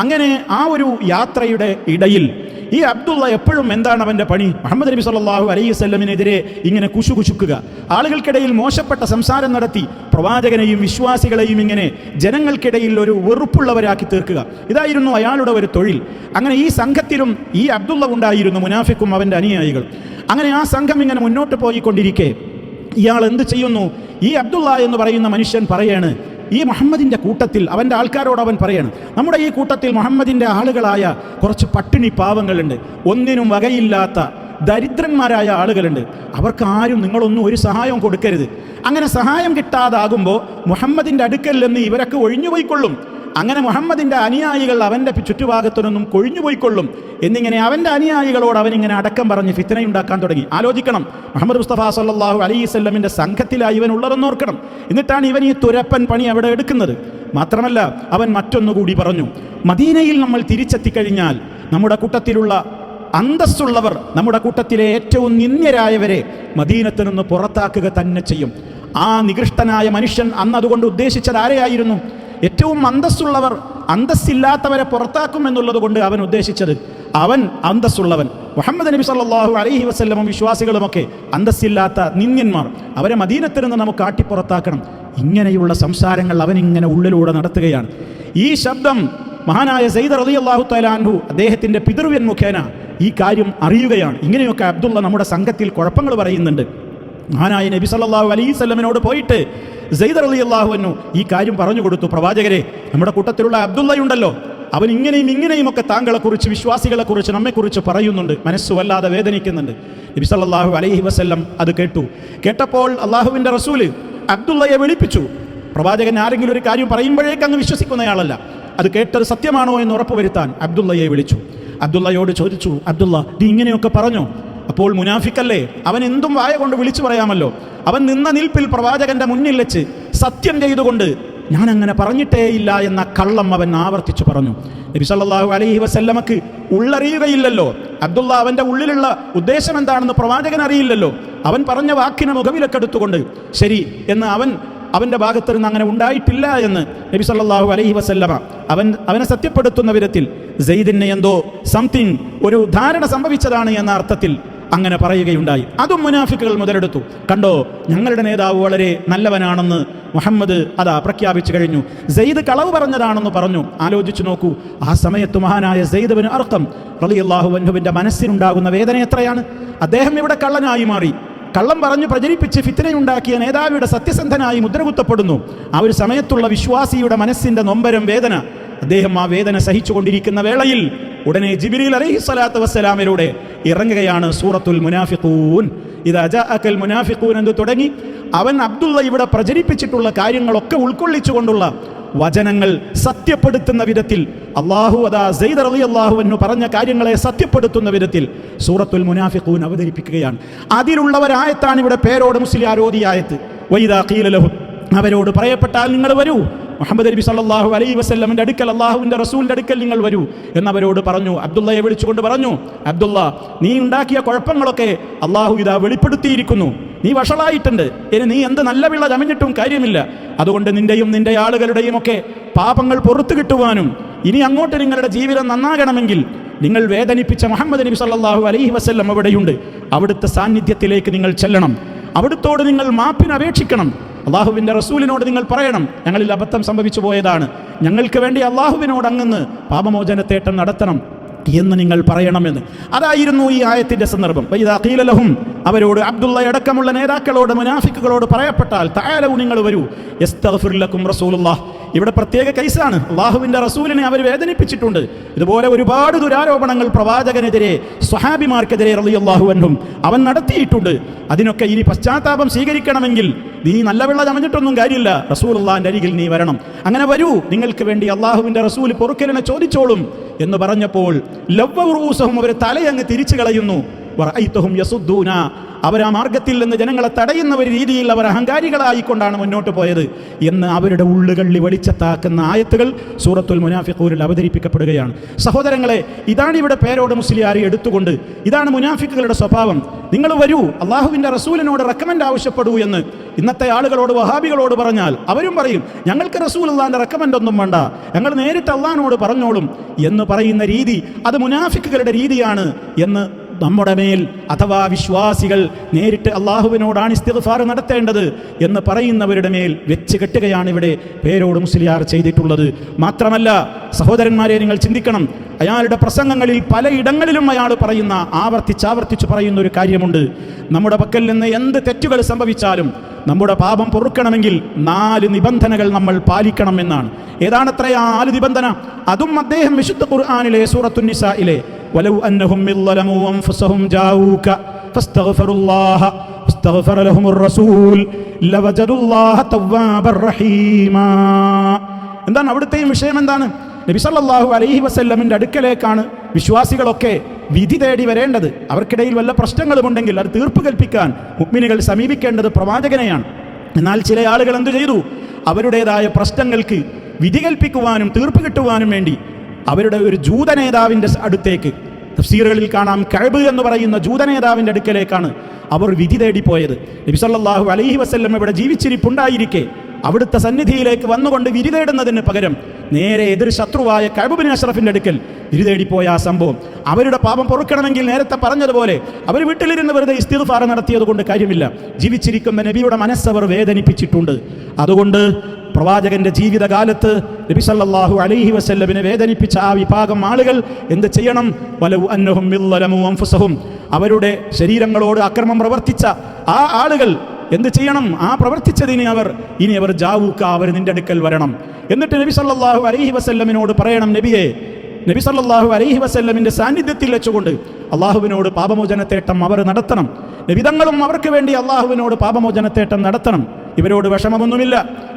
അങ്ങനെ ആ ഒരു യാത്രയുടെ ഇടയിൽ ഈ അബ്ദുള്ള എപ്പോഴും എന്താണ് അവൻ്റെ പണി? മുഹമ്മദ് നബി സല്ലല്ലാഹു അലൈഹി വസല്ലമിനെതിരെ ഇങ്ങനെ കുശുകുശുക്കുക, ആളുകൾക്കിടയിൽ മോശപ്പെട്ട സംസാരം നടത്തി പ്രവാചകനെയും വിശ്വാസികളെയും ഇങ്ങനെ ജനങ്ങൾക്കിടയിൽ ഒരു വെറുപ്പുള്ളവരാക്കി തീർക്കുക. ഇതായിരുന്നു അയാളുടെ ഒരു തൊഴിൽ. അങ്ങനെ ഈ സംഘത്തിലും ഈ അബ്ദുള്ള ഉണ്ടായിരുന്നു, മുനാഫിക്കും അവൻ്റെ അനുയായികൾ. അങ്ങനെ ആ സംഘം ഇങ്ങനെ മുന്നോട്ട് പോയിക്കൊണ്ടിരിക്കെ ഇയാൾ എന്ത് ചെയ്യുന്നു? ഈ അബ്ദുള്ള എന്ന് പറയുന്ന മനുഷ്യൻ പറയാണ്, ഈ മുഹമ്മദിൻ്റെ കൂട്ടത്തിൽ അവൻ്റെ ആൾക്കാരോട് അവൻ പറയാണ്, നമ്മുടെ ഈ കൂട്ടത്തിൽ മുഹമ്മദിൻ്റെ ആളുകളായ കുറച്ച് പട്ടിണി പാവങ്ങളുണ്ട്, ഒന്നിനും വകയില്ലാത്ത ദരിദ്രന്മാരായ ആളുകളുണ്ട്. അവർക്ക് ആരും നിങ്ങളൊന്നും ഒരു സഹായം കൊടുക്കരുത്. അങ്ങനെ സഹായം കിട്ടാതാകുമ്പോൾ മുഹമ്മദിൻ്റെ അടുക്കൽ നിന്ന് ഇവരൊക്കെ ഒഴിഞ്ഞുപോയിക്കൊള്ളും. അങ്ങനെ മുഹമ്മദിൻ്റെ അനുയായികൾ അവൻ്റെ ചുറ്റുഭാഗത്തുനിന്നും കൊഴിഞ്ഞുപോയിക്കൊള്ളും എന്നിങ്ങനെ അവൻ്റെ അനുയായികളോട് അവനിങ്ങനെ അടക്കം പറഞ്ഞ് ഫിത്നയുണ്ടാക്കാൻ തുടങ്ങി. ആലോചിക്കണം, മുഹമ്മദ് മുസ്തഫ സല്ലല്ലാഹു അലൈഹി വസല്ലമിൻ്റെ സംഘത്തിലായി ഇവൻ ഉള്ളതെന്ന് ഓർക്കണം. എന്നിട്ടാണ് ഇവൻ ഈ തുരപ്പൻ പണി അവിടെ എടുക്കുന്നത്. മാത്രമല്ല അവൻ മറ്റൊന്നുകൂടി പറഞ്ഞു, മദീനയിൽ നമ്മൾ തിരിച്ചെത്തിക്കഴിഞ്ഞാൽ നമ്മുടെ കൂട്ടത്തിലുള്ള അന്തസ്സുള്ളവർ, നമ്മുടെ കൂട്ടത്തിലെ ഏറ്റവും നിന്ദ്യരായവരെ മദീനത്ത് നിന്ന് പുറത്താക്കുക തന്നെ ചെയ്യും. ആ നികൃഷ്ടനായ മനുഷ്യൻ അന്ന് അതുകൊണ്ട് ഉദ്ദേശിച്ചത് ആരെയായിരുന്നു? ഏറ്റവും അന്തസ്സുള്ളവർ അന്തസ്സില്ലാത്തവരെ പുറത്താക്കും എന്നുള്ളത് കൊണ്ട് അവൻ ഉദ്ദേശിച്ചത്, അവൻ അന്തസ്സുള്ളവൻ, മുഹമ്മദ് നബി സല്ലല്ലാഹു അലൈഹി വസല്ലമും വിശ്വാസികളുമൊക്കെ അന്തസ്സില്ലാത്ത നിന്ദ്യന്മാർ, അവരെ മദീനത്തിൽ നിന്ന് നമുക്ക് ആട്ടിപ്പുറത്താക്കണം. ഇങ്ങനെയുള്ള സംസാരങ്ങൾ അവനിങ്ങനെ ഉള്ളിലൂടെ നടത്തുകയാണ്. ഈ ശബ്ദം മഹാനായ സയ്യിദ് റളിയല്ലാഹു തആല അൻഹു അദ്ദേഹത്തിൻ്റെ പിതൃവ്യൻ മുഖേന ഈ കാര്യം അറിയുകയാണ്. ഇങ്ങനെയൊക്കെ അബ്ദുള്ള നമ്മുടെ സംഘത്തിൽ കുഴപ്പങ്ങൾ പറയുന്നുണ്ട്. മഹാനായ നബി സല്ലല്ലാഹു അലൈഹി വസല്ലമിനോട് പോയിട്ട് സയ്യിദ് റളിയല്ലാഹു അൻഹു ഈ കാര്യം പറഞ്ഞു കൊടുത്തു. പ്രവാചകരെ, നമ്മുടെ കൂട്ടത്തിലുള്ള അബ്ദുള്ളയുണ്ടല്ലോ, അവൻ ഇങ്ങനെയും ഇങ്ങനെയും ഒക്കെ താങ്കളെക്കുറിച്ച്, വിശ്വാസികളെക്കുറിച്ച്, നമ്മെക്കുറിച്ച് പറയുന്നുണ്ട്. മനസ്സ് വല്ലാതെ വേദനിക്കുന്നുണ്ട്. നബി സല്ലല്ലാഹു അലൈഹി വസല്ലം അത് കേട്ടു. കേട്ടപ്പോൾ അള്ളാഹുവിൻ്റെ റസൂല് അബ്ദുള്ളയെ വിളിപ്പിച്ചു. പ്രവാചകൻ ആരെങ്കിലും ഒരു കാര്യം പറയുമ്പോഴേക്ക് അങ്ങ് വിശ്വസിക്കുന്നയാളല്ല. അത് കേട്ടത് സത്യമാണോ എന്ന് ഉറപ്പുവരുത്താൻ അബ്ദുള്ളയെ വിളിച്ചു. അബ്ദുള്ളയോട് ചോദിച്ചു, അബ്ദുള്ള, നീ ഇങ്ങനെയൊക്കെ പറഞ്ഞോ? അപ്പോൾ മുനാഫിക്കല്ലേ, അവൻ എന്തും വായ കൊണ്ട് വിളിച്ചു പറയാമല്ലോ. അവൻ നിന്ന നിൽപ്പിൽ പ്രവാചകന്റെ മുന്നിൽ വെച്ച് സത്യം ചെയ്തുകൊണ്ട് ഞാൻ അങ്ങനെ പറഞ്ഞിട്ടേയില്ല എന്ന കള്ളം അവൻ ആവർത്തിച്ചു പറഞ്ഞു. നബി സല്ലല്ലാഹു അലൈഹി വസല്ലമക്ക് ഉള്ളറിയുകയില്ലല്ലോ. അബ്ദുള്ള അവന്റെ ഉള്ളിലുള്ള ഉദ്ദേശം എന്താണെന്ന് പ്രവാചകൻ അറിയില്ലല്ലോ. അവൻ പറഞ്ഞ വാക്കിനെ മുഖവിലക്കെടുത്തുകൊണ്ട് ശരി എന്ന് അവന്റെ ഭാഗത്ത് നിന്ന് അങ്ങനെ ഉണ്ടായിട്ടില്ല എന്ന് നബി സല്ലല്ലാഹു അലൈഹി വസല്ലമ അവനെ സത്യപ്പെടുത്തുന്ന വിധത്തിൽ സെയ്ദിനെ എന്തോ സംതിങ് ഒരു ധാരണ സംഭവിച്ചതാണ് എന്ന അർത്ഥത്തിൽ അങ്ങനെ പറയുകയുണ്ടായി. അതും മുനാഫിക്കുകൾ മുതലെടുത്തു. കണ്ടോ, ഞങ്ങളുടെ നേതാവ് വളരെ നല്ലവനാണെന്ന് മുഹമ്മദ് പ്രഖ്യാപിച്ചു കഴിഞ്ഞു. സെയ്ദ് കളവ് പറഞ്ഞതാണെന്ന് പറഞ്ഞു. ആലോചിച്ചു നോക്കൂ, ആ സമയത്ത് മഹാനായ സെയ്ദ് ബിൻ അർഖം റളിയല്ലാഹു അൻഹുവിന്റെ മനസ്സിനുണ്ടാകുന്ന വേദന എത്രയാണ്. അദ്ദേഹം ഇവിടെ കള്ളനായി മാറി. കള്ളം പറഞ്ഞു പ്രചരിപ്പിച്ച് ഫിത്നയുണ്ടാക്കിയ നേതാവിയുടെ സത്യസന്ധനായി മുദ്രകുത്തപ്പെടുന്നു. ആ ഒരു സമയത്തുള്ള വിശ്വാസിയുടെ മനസ്സിന്റെ നൊമ്പരം, വേദന, അദ്ദേഹം ആ വേദന സഹിച്ചുകൊണ്ടിരിക്കുന്ന വേളയിൽ ഉടനെ ജിബ്രീൽ അലൈഹിസ്സലാത്തു വസ്സലാമിലൂടെ ഇറങ്ങുകയാണ് സൂറത്തുൽ മുനാഫിഖൂൻ. ഇദാ ജാഅകൽ മുനാഫിഖൂൻ എന്ന് തുടങ്ങി അവൻ അബ്ദുള്ള ഇവിടെ പ്രചരിപ്പിച്ചിട്ടുള്ള കാര്യങ്ങളൊക്കെ ഉൾക്കൊള്ളിച്ചുകൊണ്ടുള്ള വചനങ്ങൾ സത്യപ്പെടുത്തുന്ന വിധത്തിൽ അല്ലാഹു സെയ്ദ് റളിയല്ലാഹു അൻഹു പറഞ്ഞ കാര്യങ്ങളെ സത്യപ്പെടുത്തുന്ന വിധത്തിൽ സൂറത്തുൽ മുനാഫിഖൂൻ അവതരിപ്പിക്കുകയാണ്. അതിലുള്ളവരായത്താണ് ഇവിടെ പേരോട് മുസ്ലിയാർ ഓതിയ ആയത്ത്. വഇദാ ഖീല ലഹും, അവരോട് പറയപ്പെട്ടാൽ നിങ്ങൾ വരൂ, മുഹമ്മദ് നബി സല്ലല്ലാഹു അലൈഹി വസല്ലമിന്റെ അടുക്കൽ, അള്ളാഹുവിന്റെ റസൂലിന്റെ അടുക്കൽ നിങ്ങൾ വരൂ എന്നവരോട് പറഞ്ഞു. അബ്ദുള്ളയെ വിളിച്ചുകൊണ്ട് പറഞ്ഞു, അബ്ദുള്ള, നീ ഉണ്ടാക്കിയ കുഴപ്പങ്ങളൊക്കെ അള്ളാഹു വെളിപ്പെടുത്തിയിരിക്കുന്നു. നീ വഷളായിട്ടുണ്ട്. ഇനി നീ എന്ത് നല്ല വിള ചമഞ്ഞിട്ടും കാര്യമില്ല. അതുകൊണ്ട് നിന്റെയും നിന്റെ ആളുകളുടെയും ഒക്കെ പാപങ്ങൾ പുറത്തു കിട്ടുവാനും ഇനി അങ്ങോട്ട് നിങ്ങളുടെ ജീവിതം നന്നാകണമെങ്കിൽ നിങ്ങൾ വേദനിപ്പിച്ച മുഹമ്മദ് നബി സല്ലല്ലാഹു അലൈഹി വസല്ലം അവിടെയുണ്ട്. അവിടുത്തെ സാന്നിധ്യത്തിലേക്ക് നിങ്ങൾ ചെല്ലണം. അവിടുത്തോട് നിങ്ങൾ മാപ്പിന് അപേക്ഷിക്കണം. അള്ളാഹുവിൻ്റെ റസൂലിനോട് നിങ്ങൾ പറയണം, ഞങ്ങളിൽ അബദ്ധം സംഭവിച്ചു പോയതാണ്, ഞങ്ങൾക്ക് വേണ്ടി അള്ളാഹുവിനോട് അങ്ങ് പാപമോചനത്തേട്ടം നടത്തണം എന്ന് നിങ്ങൾ പറയണമെന്ന്. അതായിരുന്നു ഈ ആയത്തിന്റെ സന്ദർഭം. വഇദാ ഖീല ലഹും, അവരോട് അബ്ദുള്ള അടക്കമുള്ള നേതാക്കളോട്, മുനാഫിക്കുകളോട് പറയപ്പെട്ടാൽ, തആലൂ, നിങ്ങൾ വരൂ, യസ്തഗ്ഫിർ ലക്കും റസൂലുള്ളാഹ്. ഇവിടെ പ്രത്യേക കേസാണ്. അള്ളാഹുവിൻ്റെ റസൂലിനെ അവർ വേദനിപ്പിച്ചിട്ടുണ്ട്. ഇതുപോലെ ഒരുപാട് ദുരാരോപണങ്ങൾ പ്രവാചകനെതിരെ, സ്വഹാബിമാർക്കെതിരെ റളിയല്ലാഹു അൻഹും അവൻ നടത്തിയിട്ടുണ്ട്. അതിനൊക്കെ ഇനി പശ്ചാത്താപം സ്വീകരിക്കണമെങ്കിൽ നീ നല്ല വെള്ള ചമഞ്ഞിട്ടൊന്നും കാര്യമില്ല, റസൂലുള്ളാഹിന്റെ അരികിൽ നീ വരണം. അങ്ങനെ വരൂ, നിങ്ങൾക്ക് വേണ്ടി അള്ളാഹുവിൻ്റെ റസൂൽ പൊറുക്കലിനെ ചോദിച്ചോളും എന്ന് പറഞ്ഞപ്പോൾ ലവ്വ റൂസഹും, അവർ തലയങ്ങ് തിരിച്ചു കളയുന്നു. വറഅയ്തഹും യസുദ്ദൂന, അവർ ആ മാർഗത്തിൽ നിന്ന് ജനങ്ങളെ തടയുന്ന ഒരു രീതിയിൽ അവർ അഹങ്കാരികളായിക്കൊണ്ടാണ് മുന്നോട്ട് പോയത് എന്ന് അവരുടെ ഉള്ളുകള്ളി വെളിച്ചത്താക്കുന്ന ആയത്തുകൾ സൂറത്തുൽ മുനാഫിഖൂനിൽ അവതരിപ്പിക്കപ്പെടുകയാണ്. സഹോദരങ്ങളെ, ഇതാണ് ഇവിടെ പേരോട് മുസ്ലിയാരി എടുത്തുകൊണ്ട്, ഇതാണ് മുനാഫിക്കുകളുടെ സ്വഭാവം. നിങ്ങൾ വരൂ, അള്ളാഹുവിൻ്റെ റസൂലിനോട് റെക്കമെൻഡ് ആവശ്യപ്പെടൂ എന്ന് ഇന്നത്തെ ആളുകളോട്, വഹാബികളോട് പറഞ്ഞാൽ അവരും പറയും, ഞങ്ങൾക്ക് റസൂലുള്ളാഹിന്റെ റെക്കമെൻഡ് ഒന്നും വേണ്ട, ഞങ്ങൾ നേരിട്ട് അള്ളാഹിനോട് പറഞ്ഞോളും എന്ന് പറയുന്ന രീതി, അത് മുനാഫിക്കുകളുടെ രീതിയാണ് എന്ന് നമ്മുടെ മേൽ, അഥവാ വിശ്വാസികൾ നേരിട്ട് അള്ളാഹുവിനോടാണ് ഇസ്തിഗ്ഫാർ നടത്തേണ്ടത് എന്ന് പറയുന്നവരുടെ മേൽ വെച്ച് കെട്ടുകയാണ് ഇവിടെ പേരോട് മുസ്ലിയാർ ചെയ്തിട്ടുള്ളത്. മാത്രമല്ല സഹോദരന്മാരെ, നിങ്ങൾ ചിന്തിക്കണം, അയാളുടെ പ്രസംഗങ്ങളിൽ പലയിടങ്ങളിലും അയാൾ പറയുന്ന, ആവർത്തിച്ച് പറയുന്ന ഒരു കാര്യമുണ്ട്. നമ്മുടെ പക്കൽ നിന്ന് എന്ത് തെറ്റുകൾ സംഭവിച്ചാലും നമ്മുടെ പാപം പൊറുക്കണമെങ്കിൽ 4 നിബന്ധനകൾ നമ്മൾ പാലിക്കണം എന്നാണ്. ഏതാണത്ര ആ 4 നിബന്ധന? അതും അദ്ദേഹം വിശുദ്ധ ഖുർആനിലെ സൂറത്തുൻ നിസായിലെ വലൗ അന്നഹും ളലമു അൻഫുസഹും ജാഊക ഫസ്തഗ്ഫിറുല്ലാഹ വസ്തഗ്ഫറ ലഹുമുർ റസൂൽ ലവജദുല്ലാഹ തവ്വാബർ റഹീമാ. എന്താണ് അവിടുത്തെയും വിഷയം? എന്താണ്? നബി സല്ലല്ലാഹു അലൈഹി വസല്ലമിന്റെ അടുക്കലേക്കാണ് വിശ്വാസികളൊക്കെ വിധി തേടി വരേണ്ടത്. അവർക്കിടയിൽ വല്ല പ്രശ്നങ്ങളുമുണ്ടെങ്കിൽ അത് തീർപ്പ് കൽപ്പിക്കാൻ മുഅ്മിനുകൾ സമീപിക്കേണ്ടത് പ്രവാചകനെയാണ്. എന്നാൽ ചില ആളുകൾ എന്തു ചെയ്തു? അവരുടേതായ പ്രശ്നങ്ങൾക്ക് വിധി കൽപ്പിക്കുവാനും തീർപ്പ് കിട്ടുവാനും വേണ്ടി അവരുടെ ഒരു ജൂത നേതാവിൻ്റെ അടുത്തേക്ക്, തഫ്സീറുകളിൽ കാണാം, കഅബ് എന്ന് പറയുന്ന ജൂത നേതാവിൻ്റെ അടുക്കലേക്കാണ് അവർ വിധി തേടിപ്പോയത്. നബി സല്ലല്ലാഹു അലൈഹി വസല്ലം ഇവിടെ ജീവിച്ചിരിപ്പുണ്ടായിരിക്കെ അവിടുത്തെ സന്നിധിയിലേക്ക് വന്നുകൊണ്ട് വിധി തേടുന്നതിന് പകരം നേരെ എതിർ ശത്രുവായ കഅബ് ബിൻ അഷ്റഫിന്റെ അടുക്കൽ വിധി തേടിപ്പോയ ആ സംഭവം, അവരുടെ പാപം പൊറുക്കണമെങ്കിൽ നേരത്തെ പറഞ്ഞതുപോലെ അവർ വീട്ടിലിരുന്ന് വെറുതെ ഇസ്തിഗ്ഫാർ നടത്തിയത് കൊണ്ട് കാര്യമില്ല. ജീവിച്ചിരിക്കുന്ന നബിയുടെ മനസ്സവർ വേദനിപ്പിച്ചിട്ടുണ്ട്. അതുകൊണ്ട് പ്രവാചകന്റെ ജീവിതകാലത്ത് നബി സല്ലല്ലാഹു അലൈഹി വസല്ലമിനെ വേദനിപ്പിച്ച ആ വിഭാഗം ആളുകൾ എന്ത് ചെയ്യണം? വലൗ അന്നഹും ളലമു അൻഫുസഹും, അവരുടെ ശരീരങ്ങളോട് അക്രമം പ്രവർത്തിച്ച ആ ആളുകൾ എന്ത് ചെയ്യണം? ആ പ്രവർത്തിച്ചതിന് ഇനി അവർ ജാവൂക്ക, അവർ നിന്റെ അടുക്കൽ വരണം. എന്നിട്ട് നബി സല്ലല്ലാഹു അലൈഹി വസല്ലമിനോട് പറയണം, നബിയെ, നബി സല്ലല്ലാഹു അലൈഹി വസല്ലമിന്റെ സാന്നിധ്യത്തിൽ വെച്ചുകൊണ്ട് അള്ളാഹുവിനോട് പാപമോചനത്തേട്ടം അവർ നടത്തണം. നബിതങ്ങളും അവർക്ക് വേണ്ടി അള്ളാഹുവിനോട് പാപമോചനത്തേട്ടം നടത്തണം. ഇവരോട് വിഷമമൊന്നുമില്ല,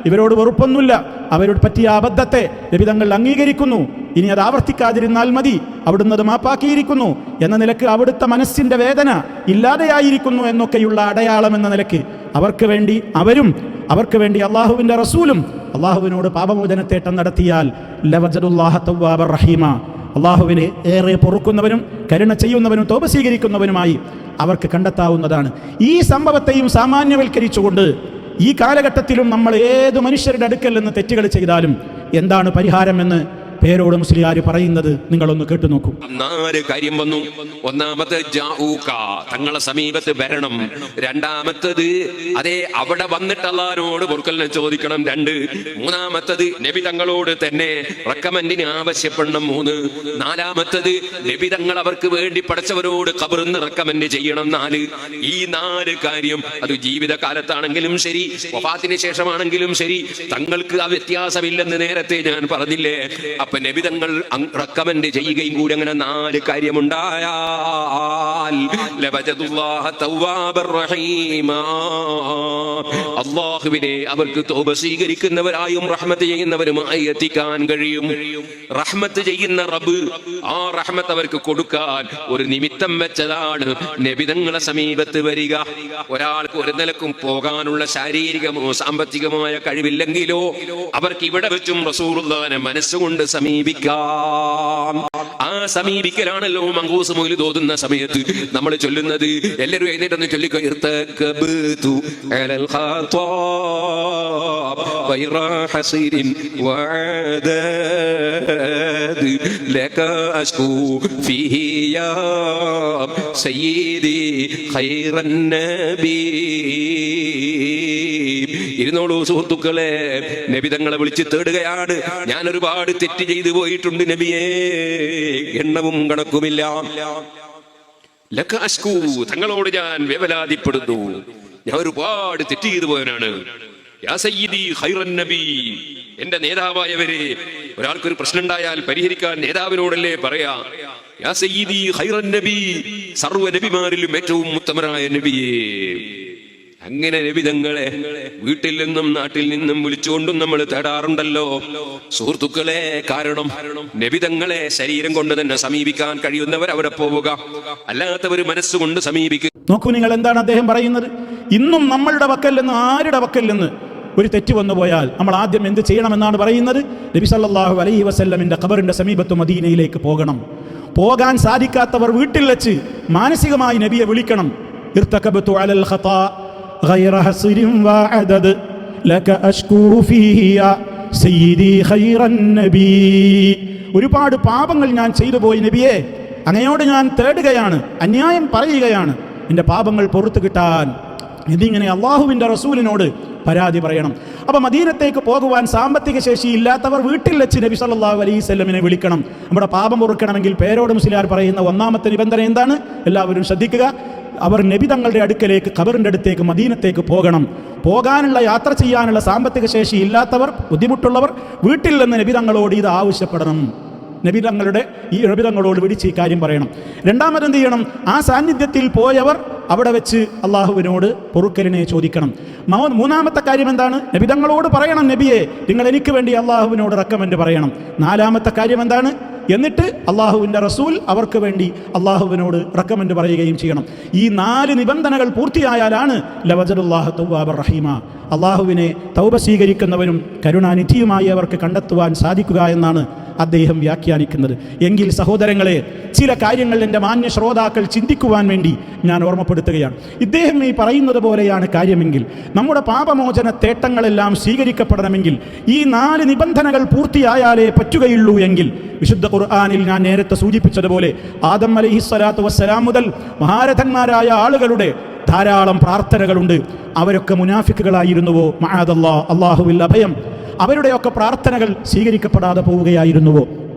ഇവരോട് വെറുപ്പൊന്നുമില്ല. അവരോട് പറ്റിയ അബദ്ധത്തെ നബിതങ്ങൾ അംഗീകരിക്കുന്നു. ഇനി അത് ആവർത്തിക്കാതിരുന്നാൽ മതി, അവിടുന്ന് അത് മാപ്പാക്കിയിരിക്കുന്നു എന്ന നിലക്ക് അവിടുത്തെ മനസ്സിന്റെ വേദന ഇല്ലാതെയായിരിക്കുന്നു എന്നൊക്കെയുള്ള അടയാളം എന്ന നിലക്ക് അവർക്ക് വേണ്ടി അവരും അവർക്ക് വേണ്ടി അള്ളാഹുവിൻ്റെ റസൂലും അള്ളാഹുവിനോട് പാപമോചനത്തേട്ടം നടത്തിയാൽ ലവജദുല്ലാഹ തവ്വാബർ റഹീമ, അള്ളാഹുവിനെ ഏറെ പൊറുക്കുന്നവനും കരുണ ചെയ്യുന്നവനും തൗബ സ്വീകരിക്കുന്നവനുമായി അവർക്ക് കണ്ടെത്താവുന്നതാണ്. ഈ സംഭവത്തെയും സാമാന്യവൽക്കരിച്ചുകൊണ്ട് ഈ കാലഘട്ടത്തിലും നമ്മൾ ഏത് മനുഷ്യരുടെ അടുക്കൽ നിന്ന് തെറ്റുകൾ ചെയ്താലും എന്താണ് പരിഹാരമെന്ന് പേരോട് മുസ്ലിയാർ പറയുന്നത് നിങ്ങളൊന്ന് കേട്ടു നോക്കൂ. 4 കാര്യം വന്നു. ഒന്നാമത്തെ ജാഊക, തങ്ങളെ സമീപത്ത് വരണം. രണ്ടാമത്തത് അതേ അവിടെ വന്നിട്ട് അല്ലാഹുവിനോട് പൊറുക്കലിനെ ചോദിക്കണം. 2. മൂന്നാമത്തത് നബി തങ്ങളോട് തന്നെ റെക്കമെൻഡിന് ആവശ്യപ്പെടണം. 3. നാലാമത്തത് നബി തങ്ങൾ അവർക്ക് വേണ്ടി പഠിച്ചവരോട് ഖബറിന്ന് റെക്കമെൻഡ് ചെയ്യണം. 4. ഈ 4 കാര്യം അത് ജീവിതകാലത്താണെങ്കിലും ശരി, വഫാത്തിന് ശേഷമാണെങ്കിലും ശരി, തങ്ങൾക്ക് ആ വ്യത്യാസമില്ലെന്ന് നേരത്തെ ഞാൻ പറഞ്ഞില്ലേ. അപ്പൊ നബി തങ്ങൾ റെക്കമെൻഡ് ചെയ്യുകയും കൂടി അങ്ങനെ 4 കാര്യമുണ്ടായാൽ അല്ലാഹുവിനെ അവർക്ക് തൗബ സ്വീകരിക്കുന്നവരായും റഹ്മത്ത് ചെയ്യുന്നവരുമായി എത്തിക്കാൻ കഴിയും. റഹ്മത്ത് ചെയ്യുന്ന റബ്ബ് ആ റഹ്മത്ത് അവർക്ക് കൊടുക്കാൻ ഒരു നിമിത്തം വെച്ചതാണ് നബി തങ്ങളെ സമീപത്ത് വരിക. ഒരാൾക്ക് ഒരു നിലക്കും പോകാനുള്ള ശാരീരികമോ സാമ്പത്തികമായ കഴിവില്ലെങ്കിലോ അവർക്ക് ഇവിടെ വെച്ചും റസൂലുള്ളാഹിനെ മനസ്സുകൊണ്ട് സമീപിക്കാം. ആ സമീപിക്കലാണല്ലോ മങ്കൂസ് മൗലിദ് ഓതുന്ന സമയത്ത് നമ്മൾ ചൊല്ലുന്നത്. എല്ലാവരും എഴുന്നേറ്റൊന്ന് ചൊല്ലിക്കോ. ഇർതകബ്തു അലൽ ഖാതാബ് ഗൈറ ഹസീരിൻ വഅദദ് ലക അശ്കൂ ഫീഹി യാ സയ്യിദി ഖൈറൻ നബി. ഇരുന്നോളൂ സുഹൃത്തുക്കളെ, നബി തങ്ങളെ വിളിച്ച് തേടുകയാണ്. ഞാൻ ഒരുപാട് തെറ്റ് ചെയ്തു പോയിട്ടുണ്ട് നബിയേ, എണ്ണവും കണക്കുമില്ല. ലക അശ്കൂ, തങ്ങളോട് ഞാൻ വേവലാതിപ്പെടുന്നു. ഞാൻ ഒരുപാട് തെറ്റ് ചെയ്തു പോയവനാണ്. യാ സയ്യിദി ഖൈറൻ നബി, എന്റെ നേതാവായവരെ, ഒരാൾക്കൊരു പ്രശ്നം ഉണ്ടായാൽ പരിഹരിക്കാൻ നേതാവിനോടല്ലേ പറയാ. യാ സയ്യിദി ഖൈറൻ നബി, സർവ്വ നബിമാരിലും ഏറ്റവും ഉത്തമനായ നബിയേ. അങ്ങനെ നബി തങ്ങളെ വീട്ടിൽ നിന്നും നാട്ടിൽ നിന്നും വിളിച്ചുകൊണ്ടും നമ്മൾ തേടാറുണ്ടല്ലോ സുഹൃത്തുക്കളെ. കാരണം നബി തങ്ങളെ ശരീരം കൊണ്ട് തന്നെ സമീപിക്കാൻ കഴിയുന്നവർ അവിടെ പോവുക, അല്ലാത്തവർ മനസ്സുകൊണ്ട് സമീപിക്കുക. നോക്കൂ നിങ്ങൾ, എന്താണ് അദ്ദേഹം പറയുന്നത്? ഇന്നും നമ്മളുടെ പക്കൽ നിന്ന്, ആരുടെ പക്കൽ നിന്ന് ഒരു തെറ്റ് വന്നു പോയാൽ നമ്മൾ ആദ്യം എന്ത് ചെയ്യണമെന്നാണ് പറയുന്നത്? നബി സല്ലല്ലാഹു അലൈഹി വസല്ലമിന്റെ ഖബറിന്റെ സമീപത്ത് മദീനയിലേക്ക് പോകണം. പോകാൻ സാധിക്കാത്തവർ വീട്ടിൽ വെച്ച് മാനസികമായി നബിയെ വിളിക്കണം. ഇർതകബ്തു അലൽ ഖതാ ഗൈറ ഹസ്രിൻ വഅദദ് ലക അശ്കൂ ഫീഹി യാ സയ്യിദി ഖൈറൻ നബി. ഒരുപാട് പാപങ്ങൾ ഞാൻ ചെയ്തു പോയി നബിയെ, അങ്ങയോട് ഞാൻ തേടുകയാണ്, അന്യായം പറയുകയാണ്, എൻ്റെ പാപങ്ങൾ പുറത്തു കിട്ടാൻ. ഇതിങ്ങനെ അള്ളാഹുവിൻ്റെ റസൂലിനോട് പരാതി പറയണം. അപ്പോൾ മദീനത്തേക്ക് പോകുവാൻ സാമ്പത്തിക ശേഷി ഇല്ലാത്തവർ വീട്ടിൽ വെച്ച് നബി സല്ലല്ലാഹു അലൈഹി വസല്ലമിനെ വിളിക്കണം. നമ്മുടെ പാപം പൊറുക്കണമെങ്കിൽ പേരോട് മുസ്ലിയാർ പറയുന്ന ഒന്നാമത്തെ നിബന്ധന എന്താണ്? എല്ലാവരും ശ്രദ്ധിക്കുക. അവർ നബി തങ്ങളുടെ അടുക്കലേക്ക്, ഖബറിൻ്റെ അടുത്തേക്ക്, മദീനത്തേക്ക് പോകണം. പോകാനുള്ള, യാത്ര ചെയ്യാനുള്ള സാമ്പത്തിക ശേഷി ഇല്ലാത്തവർ, ബുദ്ധിമുട്ടുള്ളവർ വീട്ടിൽ നിന്ന് നബി തങ്ങളോട് ഇത് ആവശ്യപ്പെടണം. നബി തങ്ങളോട് വിളിച്ച് ഈ കാര്യം പറയണം. രണ്ടാമതെന്ത് ചെയ്യണം? ആ സാന്നിധ്യത്തിൽ പോയവർ അവിടെ വെച്ച് അള്ളാഹുവിനോട് പൊറുക്കലിനെ ചോദിക്കണം. മൂന്നാമത്തെ കാര്യം എന്താണ്? നബി തങ്ങളോട് പറയണം, നബിയെ നിങ്ങൾ എനിക്ക് വേണ്ടി അള്ളാഹുവിനോട് റെക്കമെൻഡ് പറയണം. നാലാമത്തെ കാര്യം എന്താണ്? എന്നിട്ട് അള്ളാഹുവിൻ്റെ റസൂൽ അവർക്ക് വേണ്ടി അള്ളാഹുവിനോട് റെക്കമെൻഡ് പറയുകയും ചെയ്യണം. ഈ 4 നിബന്ധനകൾ പൂർത്തിയായാലാണ് ലവജദുല്ലാഹ തവ്വാബർ റഹീമ, അള്ളാഹുവിനെ തൗബ സ്വീകരിക്കുന്നവരും കരുണാനിധിയുമായി അവർക്ക് കണ്ടെത്തുവാൻ സാധിക്കുക എന്നാണ് അദ്ദേഹം വ്യാഖ്യാനിക്കുന്നത്. എങ്കിൽ സഹോദരങ്ങളെ, ചില കാര്യങ്ങൾ എൻ്റെ മാന്യ ശ്രോതാക്കൾ ചിന്തിക്കുവാൻ വേണ്ടി ഞാൻ ഓർമ്മപ്പെടുത്തുകയാണ്. ഇദ്ദേഹം ഈ പറയുന്നത് പോലെയാണ് കാര്യമെങ്കിൽ, നമ്മുടെ പാപമോചന തേട്ടങ്ങളെല്ലാം സ്വീകരിക്കപ്പെടണമെങ്കിൽ ഈ 4 നിബന്ധനകൾ പൂർത്തിയായാലേ പറ്റുകയുള്ളൂ എങ്കിൽ വിശുദ്ധ ഖുർആനിൽ ഞാൻ നേരത്തെ സൂചിപ്പിച്ചതുപോലെ ആദം അലൈഹിസ്സലാത്തു വസ്സലാം മുതൽ മഹാരഥന്മാരായ ആളുകളുടെ ധാരാളം പ്രാർത്ഥനകളുണ്ട്. അവരൊക്കെ മുനാഫിക്കുകളായിരുന്നുവോ? മഅദല്ലാഹ്, അല്ലാഹുവിൽ അഭയം. അവരുടെയൊക്കെ പ്രാർത്ഥനകൾ സ്വീകരിക്കപ്പെടാതെ പോവുകയായിരുന്നുവോ?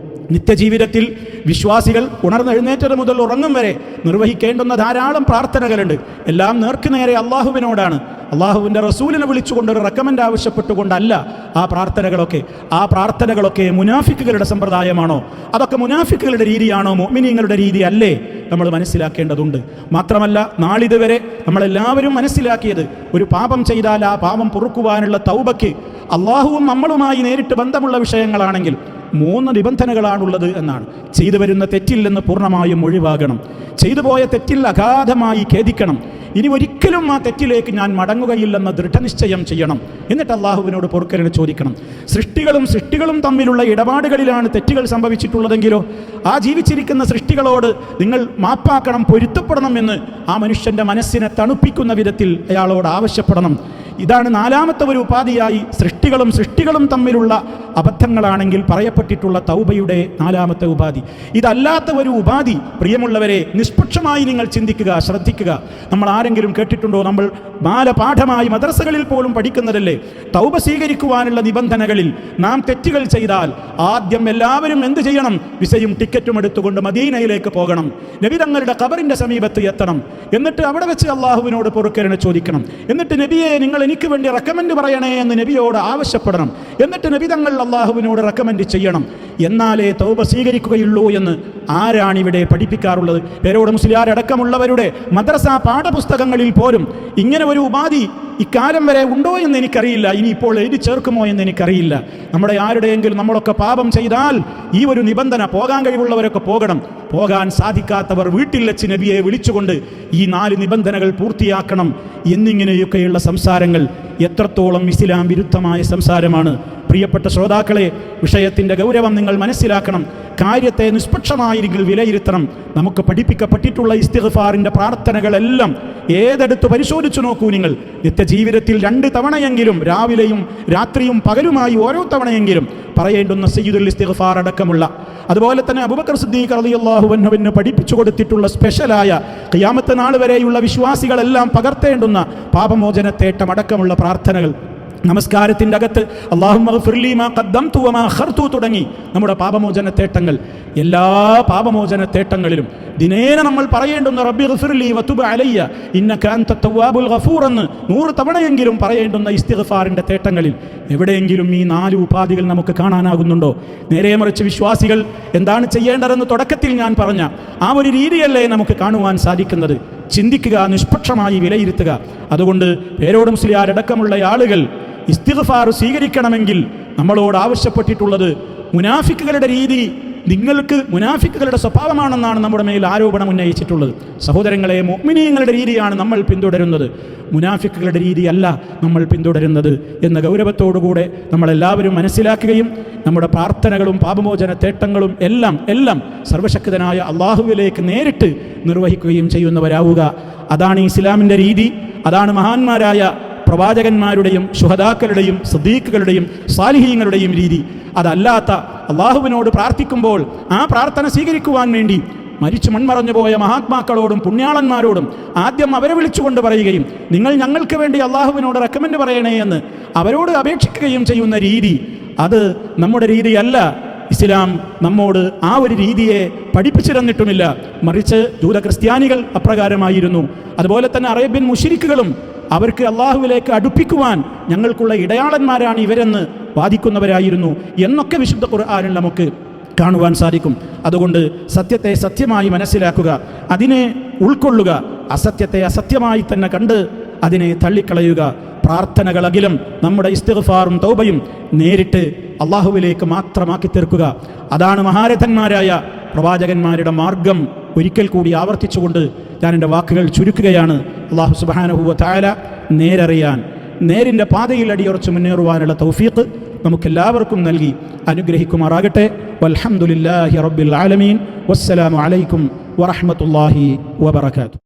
നിത്യജീവിതത്തിൽ വിശ്വാസികൾ ഉണർന്നെഴുന്നേറ്റത് മുതൽ ഉറങ്ങും വരെ നിർവഹിക്കേണ്ടുന്ന ധാരാളം പ്രാർത്ഥനകളുണ്ട്. എല്ലാം നേർക്കുനേരെ അള്ളാഹുവിനോടാണ്. അള്ളാഹുവിൻ്റെ റസൂലിനെ വിളിച്ചുകൊണ്ടൊരു റെക്കമെൻഡ് ആവശ്യപ്പെട്ടുകൊണ്ടല്ല ആ പ്രാർത്ഥനകളൊക്കെ മുനാഫിക്കുകളുടെ സമ്പ്രദായമാണോ? അതൊക്കെ മുനാഫിക്കുകളുടെ രീതിയാണോ? മുഅ്മിനീങ്ങളുടെ രീതി അല്ലേ? നമ്മൾ മനസ്സിലാക്കേണ്ടതുണ്ട്. മാത്രമല്ല, നാളിതുവരെ നമ്മളെല്ലാവരും മനസ്സിലാക്കിയത്, ഒരു പാപം ചെയ്താൽ ആ പാപം പൊറുക്കുവാനുള്ള തൗബയ്ക്ക് അള്ളാഹുവും നമ്മളുമായി നേരിട്ട് ബന്ധമുള്ള വിഷയങ്ങളാണെങ്കിൽ 3 നിബന്ധനകളാണുള്ളത് എന്നാണ്. ചെയ്തു വരുന്ന തെറ്റിൽ നിന്ന് പൂർണ്ണമായും ഒഴിവാകണം, ചെയ്തു പോയ തെറ്റിൽ അഗാധമായി ഖേദിക്കണം, ഇനി ഒരിക്കലും ആ തെറ്റിലേക്ക് ഞാൻ മടങ്ങുകയില്ലെന്ന ദൃഢനിശ്ചയം ചെയ്യണം. എന്നിട്ട് അള്ളാഹുവിനോട് പൊറുക്കലിന് ചോദിക്കണം. സൃഷ്ടികളും തമ്മിലുള്ള ഇടപാടുകളിലാണ് തെറ്റുകൾ സംഭവിച്ചിട്ടുള്ളതെങ്കിലോ ആ ജീവിച്ചിരിക്കുന്ന സൃഷ്ടികളോട് നിങ്ങൾ മാപ്പാക്കണം, പൊരുത്തപ്പെടണം എന്ന് ആ മനുഷ്യൻ്റെ മനസ്സിനെ തണുപ്പിക്കുന്ന വിധത്തിൽ അയാളോട് ആവശ്യപ്പെടണം. ഇതാണ് 4ാമത്തെ ഒരു ഉപാധിയായി സൃഷ്ടികളും തമ്മിലുള്ള അബദ്ധങ്ങളാണെങ്കിൽ പറയപ്പെട്ടിട്ടുള്ള തൗബയുടെ 4ാമത്തെ ഉപാധി. ഇതല്ലാത്ത ഒരു ഉപാധി പ്രിയമുള്ളവരെ നിഷ്പക്ഷമായി നിങ്ങൾ ചിന്തിക്കുക, ശ്രദ്ധിക്കുക. നമ്മൾ ആരെങ്കിലും കേട്ടിട്ടുണ്ടോ? നമ്മൾ ബാലപാഠമായി മദ്രസകളിൽ പോലും പഠിക്കുന്നതല്ലേ, തൗബ സ്വീകരിക്കുവാനുള്ള നിബന്ധനകളിൽ നാം തെറ്റുകൾ ചെയ്താൽ ആദ്യം എല്ലാവരും എന്ത് ചെയ്യണം? വിസയും ടിക്കറ്റും എടുത്തുകൊണ്ട് മദീനയിലേക്ക് പോകണം, നബി തങ്ങളുടെ ഖബറിന്റെ സമീപത്ത് എത്തണം, എന്നിട്ട് അവിടെ വെച്ച് അള്ളാഹുവിനോട് പൊറുക്കലിനെ ചോദിക്കണം. എന്നിട്ട് നബിയെ നിങ്ങൾ എനിക്ക് വേണ്ടി റെക്കമെൻഡ് പറയണേ എന്ന് നബിയോട് ആവശ്യപ്പെടണം. എന്നിട്ട് നബി തങ്ങൾ അള്ളാഹുവിനോട് റെക്കമെൻഡ് ചെയ്യണം. എന്നാലേ തൗബ സ്വീകരിക്കുകയുള്ളൂ എന്ന് ആരാണിവിടെ പഠിപ്പിക്കാറുള്ളത്? പേരോട് മുസ്ലിയാർ അടക്കമുള്ളവരുടെ മദ്രസ പാഠപുസ്തകങ്ങളിൽ പോലും ഇങ്ങനെ ഒരു ഉപാധി ഇക്കാലം വരെ ഉണ്ടോ എന്ന് എനിക്കറിയില്ല, ഇനിയിപ്പോൾ എഴുതി ചേർക്കുമോ എന്ന് എനിക്കറിയില്ല. നമ്മുടെ ആരുടെയെങ്കിലും നമ്മളൊക്കെ പാപം ചെയ്താൽ ഈ ഒരു നിബന്ധന, പോകാൻ കഴിവുള്ളവരൊക്കെ പോകണം, പോകാൻ സാധിക്കാത്തവർ വീട്ടിൽ വെച്ച് നബിയെ വിളിച്ചുകൊണ്ട് ഈ 4 നിബന്ധനകൾ പൂർത്തിയാക്കണം എന്നിങ്ങനെയൊക്കെയുള്ള സംസാരങ്ങൾ എത്രത്തോളം ഇസ്ലാം വിരുദ്ധമായ സംസാരമാണ്. പ്രിയപ്പെട്ട ശ്രോതാക്കളെ, വിഷയത്തിൻ്റെ ഗൗരവം നിങ്ങൾ മനസ്സിലാക്കണം. കാര്യത്തെ നിഷ്പക്ഷമായി നിങ്ങൾ വിലയിരുത്തണം. നമുക്ക് പഠിപ്പിക്കപ്പെട്ടിട്ടുള്ള ഇസ്തിഗ്ഫാറിൻ്റെ പ്രാർത്ഥനകളെല്ലാം ഏതെടുത്ത് പരിശോധിച്ചു നോക്കൂ നിങ്ങൾ. നിത്യജീവിതത്തിൽ 2 തവണയെങ്കിലും, രാവിലെയും രാത്രിയും പകലുമായി ഓരോ തവണയെങ്കിലും പറയേണ്ടുന്ന സയ്യിദുൽ ഇസ്തിഗ്ഫാർ അടക്കമുള്ള, അതുപോലെ തന്നെ അബൂബക്കർ സിദ്ദീഖ് റളിയല്ലാഹു അൻഹുവിന് പഠിപ്പിച്ചു കൊടുത്തിട്ടുള്ള സ്പെഷ്യലായ ഖിയാമത്ത് നാൾ വരെയുള്ള വിശ്വാസികളെല്ലാം പകർത്തേണ്ടുന്ന പാപമോചനത്തേട്ടം അടക്കമുള്ള പ്രാർത്ഥനകൾ, നമസ്കാരത്തിൻ്റെ അകത്ത് അല്ലാഹുമ്മ ഗ്ഫിർലി മാ ഖദ്ദംതു വമാ അഖർതു തുടങ്ങി നമ്മുടെ പാപമോചനത്തേട്ടങ്ങൾ, എല്ലാ പാപമോചനത്തേട്ടങ്ങളിലും ദിനേന നമ്മൾ പറയേണ്ടുന്ന റബ്ബി ഗ്ഫിർലി വതുബ് അലയ്യ ഇന്നക അൻത തവ്വാബുൽ ഗഫൂർ എന്ന് 100 തവണയെങ്കിലും പറയേണ്ടുന്ന ഇസ്തിഗ്ഫാറിൻ്റെ തേട്ടങ്ങളിൽ എവിടെയെങ്കിലും ഈ 4 ഉപാധികൾ നമുക്ക് കാണാനാകുന്നുണ്ടോ? നേരെ മറിച്ച് വിശ്വാസികൾ എന്താണ് ചെയ്യേണ്ടതെന്ന് തുടക്കത്തിൽ ഞാൻ പറഞ്ഞ ആ ഒരു രീതിയല്ലേ നമുക്ക് കാണുവാൻ സാധിക്കുന്നത്. ചിന്തിക്കുക, നിഷ്പക്ഷമായി വിലയിരുത്തുക. അതുകൊണ്ട് പേരോട് മുസ്ലിയാർ അടക്കമുള്ള ആളുകൾ ഇസ്തിഗ്ഫാർ സ്വീകരിക്കണമെങ്കിൽ നമ്മളോട് ആവശ്യപ്പെട്ടിട്ടുള്ളത് മുനാഫിക്കുകളുടെ രീതി നിങ്ങൾക്ക് മുനാഫിക്കുകളുടെ സ്വഭാവമാണെന്നാണ് നമ്മുടെ മേൽ ആരോപണം ഉന്നയിച്ചിട്ടുള്ളത്. സഹോദരങ്ങളെ, മുഅ്മിനീങ്ങളുടെ രീതിയാണ് നമ്മൾ പിന്തുടരുന്നത്, മുനാഫിക്കുകളുടെ രീതിയല്ല നമ്മൾ പിന്തുടരുന്നത് എന്ന ഗൗരവത്തോടുകൂടെ നമ്മളെല്ലാവരും മനസ്സിലാക്കുകയും നമ്മുടെ പ്രാർത്ഥനകളും പാപമോചന തേട്ടങ്ങളും എല്ലാം സർവശക്തനായ അള്ളാഹുവിലേക്ക് നേരിട്ട് നിർവഹിക്കുകയും ചെയ്യുന്നവരാവുക. അതാണ് ഇസ്ലാമിൻ്റെ രീതി. അതാണ് മഹാന്മാരായ പ്രവാചകന്മാരുടെയും ശുഹദാക്കളുടെയും സിദ്ദീഖുകളുടെയും സാലിഹീങ്ങളുടെയും രീതി. അതല്ലാത്ത അള്ളാഹുവിനോട് പ്രാർത്ഥിക്കുമ്പോൾ ആ പ്രാർത്ഥന സ്വീകരിക്കുവാൻ വേണ്ടി മരിച്ചു മൺമറഞ്ഞു പോയ മഹാത്മാക്കളോടും പുണ്യാളന്മാരോടും ആദ്യം അവരെ വിളിച്ചുകൊണ്ട് പറയുകയും നിങ്ങൾ ഞങ്ങൾക്ക് വേണ്ടി അള്ളാഹുവിനോട് റെക്കമെൻഡ് പറയണേ എന്ന് അവരോട് അപേക്ഷിക്കുകയും ചെയ്യുന്ന രീതി, അത് നമ്മുടെ രീതിയല്ല. ഇസ്ലാം നമ്മോട് ആ ഒരു രീതിയെ പഠിപ്പിച്ചു തന്നിട്ടുമില്ല. മറിച്ച് ജൂത ക്രിസ്ത്യാനികൾ അപ്രകാരമായിരുന്നു. അതുപോലെ തന്നെ അറേബ്യൻ മുശ്രിക്കുകളും അവർക്ക് അള്ളാഹുവിലേക്ക് അടുപ്പിക്കുവാൻ ഞങ്ങൾക്കുള്ള ഇടയാളന്മാരാണ് ഇവരെന്ന് വാദിക്കുന്നവരായിരുന്നു എന്നൊക്കെ വിശുദ്ധ ഖുർആനിൽ നമുക്ക് കാണുവാൻ സാധിക്കും. അതുകൊണ്ട് സത്യത്തെ സത്യമായി മനസ്സിലാക്കുക, അതിനെ ഉൾക്കൊള്ളുക, അസത്യത്തെ അസത്യമായി തന്നെ കണ്ട് അതിനെ തള്ളിക്കളയുക. പ്രാർത്ഥനകളകിലും നമ്മുടെ ഇസ്തിഗ്ഫാറും തൗബയും നേരിട്ട് അള്ളാഹുവിലേക്ക് മാത്രമാക്കി തീർക്കുക. അതാണ് മഹാരഥന്മാരായ പ്രവാചകന്മാരുടെ മാർഗം. ഒരിക്കൽ കൂടി ആവർത്തിച്ചുകൊണ്ട് ഞാൻ എൻ്റെ വാക്കുകൾ ചുരുക്കുകയാണ്. അള്ളാഹു സുബ്ഹാനഹു വ തആല നേരറിയാൻ, നേരിൻ്റെ പാതയിൽ അടിയുറച്ച് മുന്നേറുവാനുള്ള തൗഫീഖ് നമുക്കെല്ലാവർക്കും നൽകി അനുഗ്രഹിക്കുമാറാകട്ടെ. വൽഹംദുലില്ലാഹി റബ്ബിൽ ആലമീൻ. വസ്സലാമു അലൈക്കും വറഹ്മത്തുള്ളാഹി വബറകാതുഹു.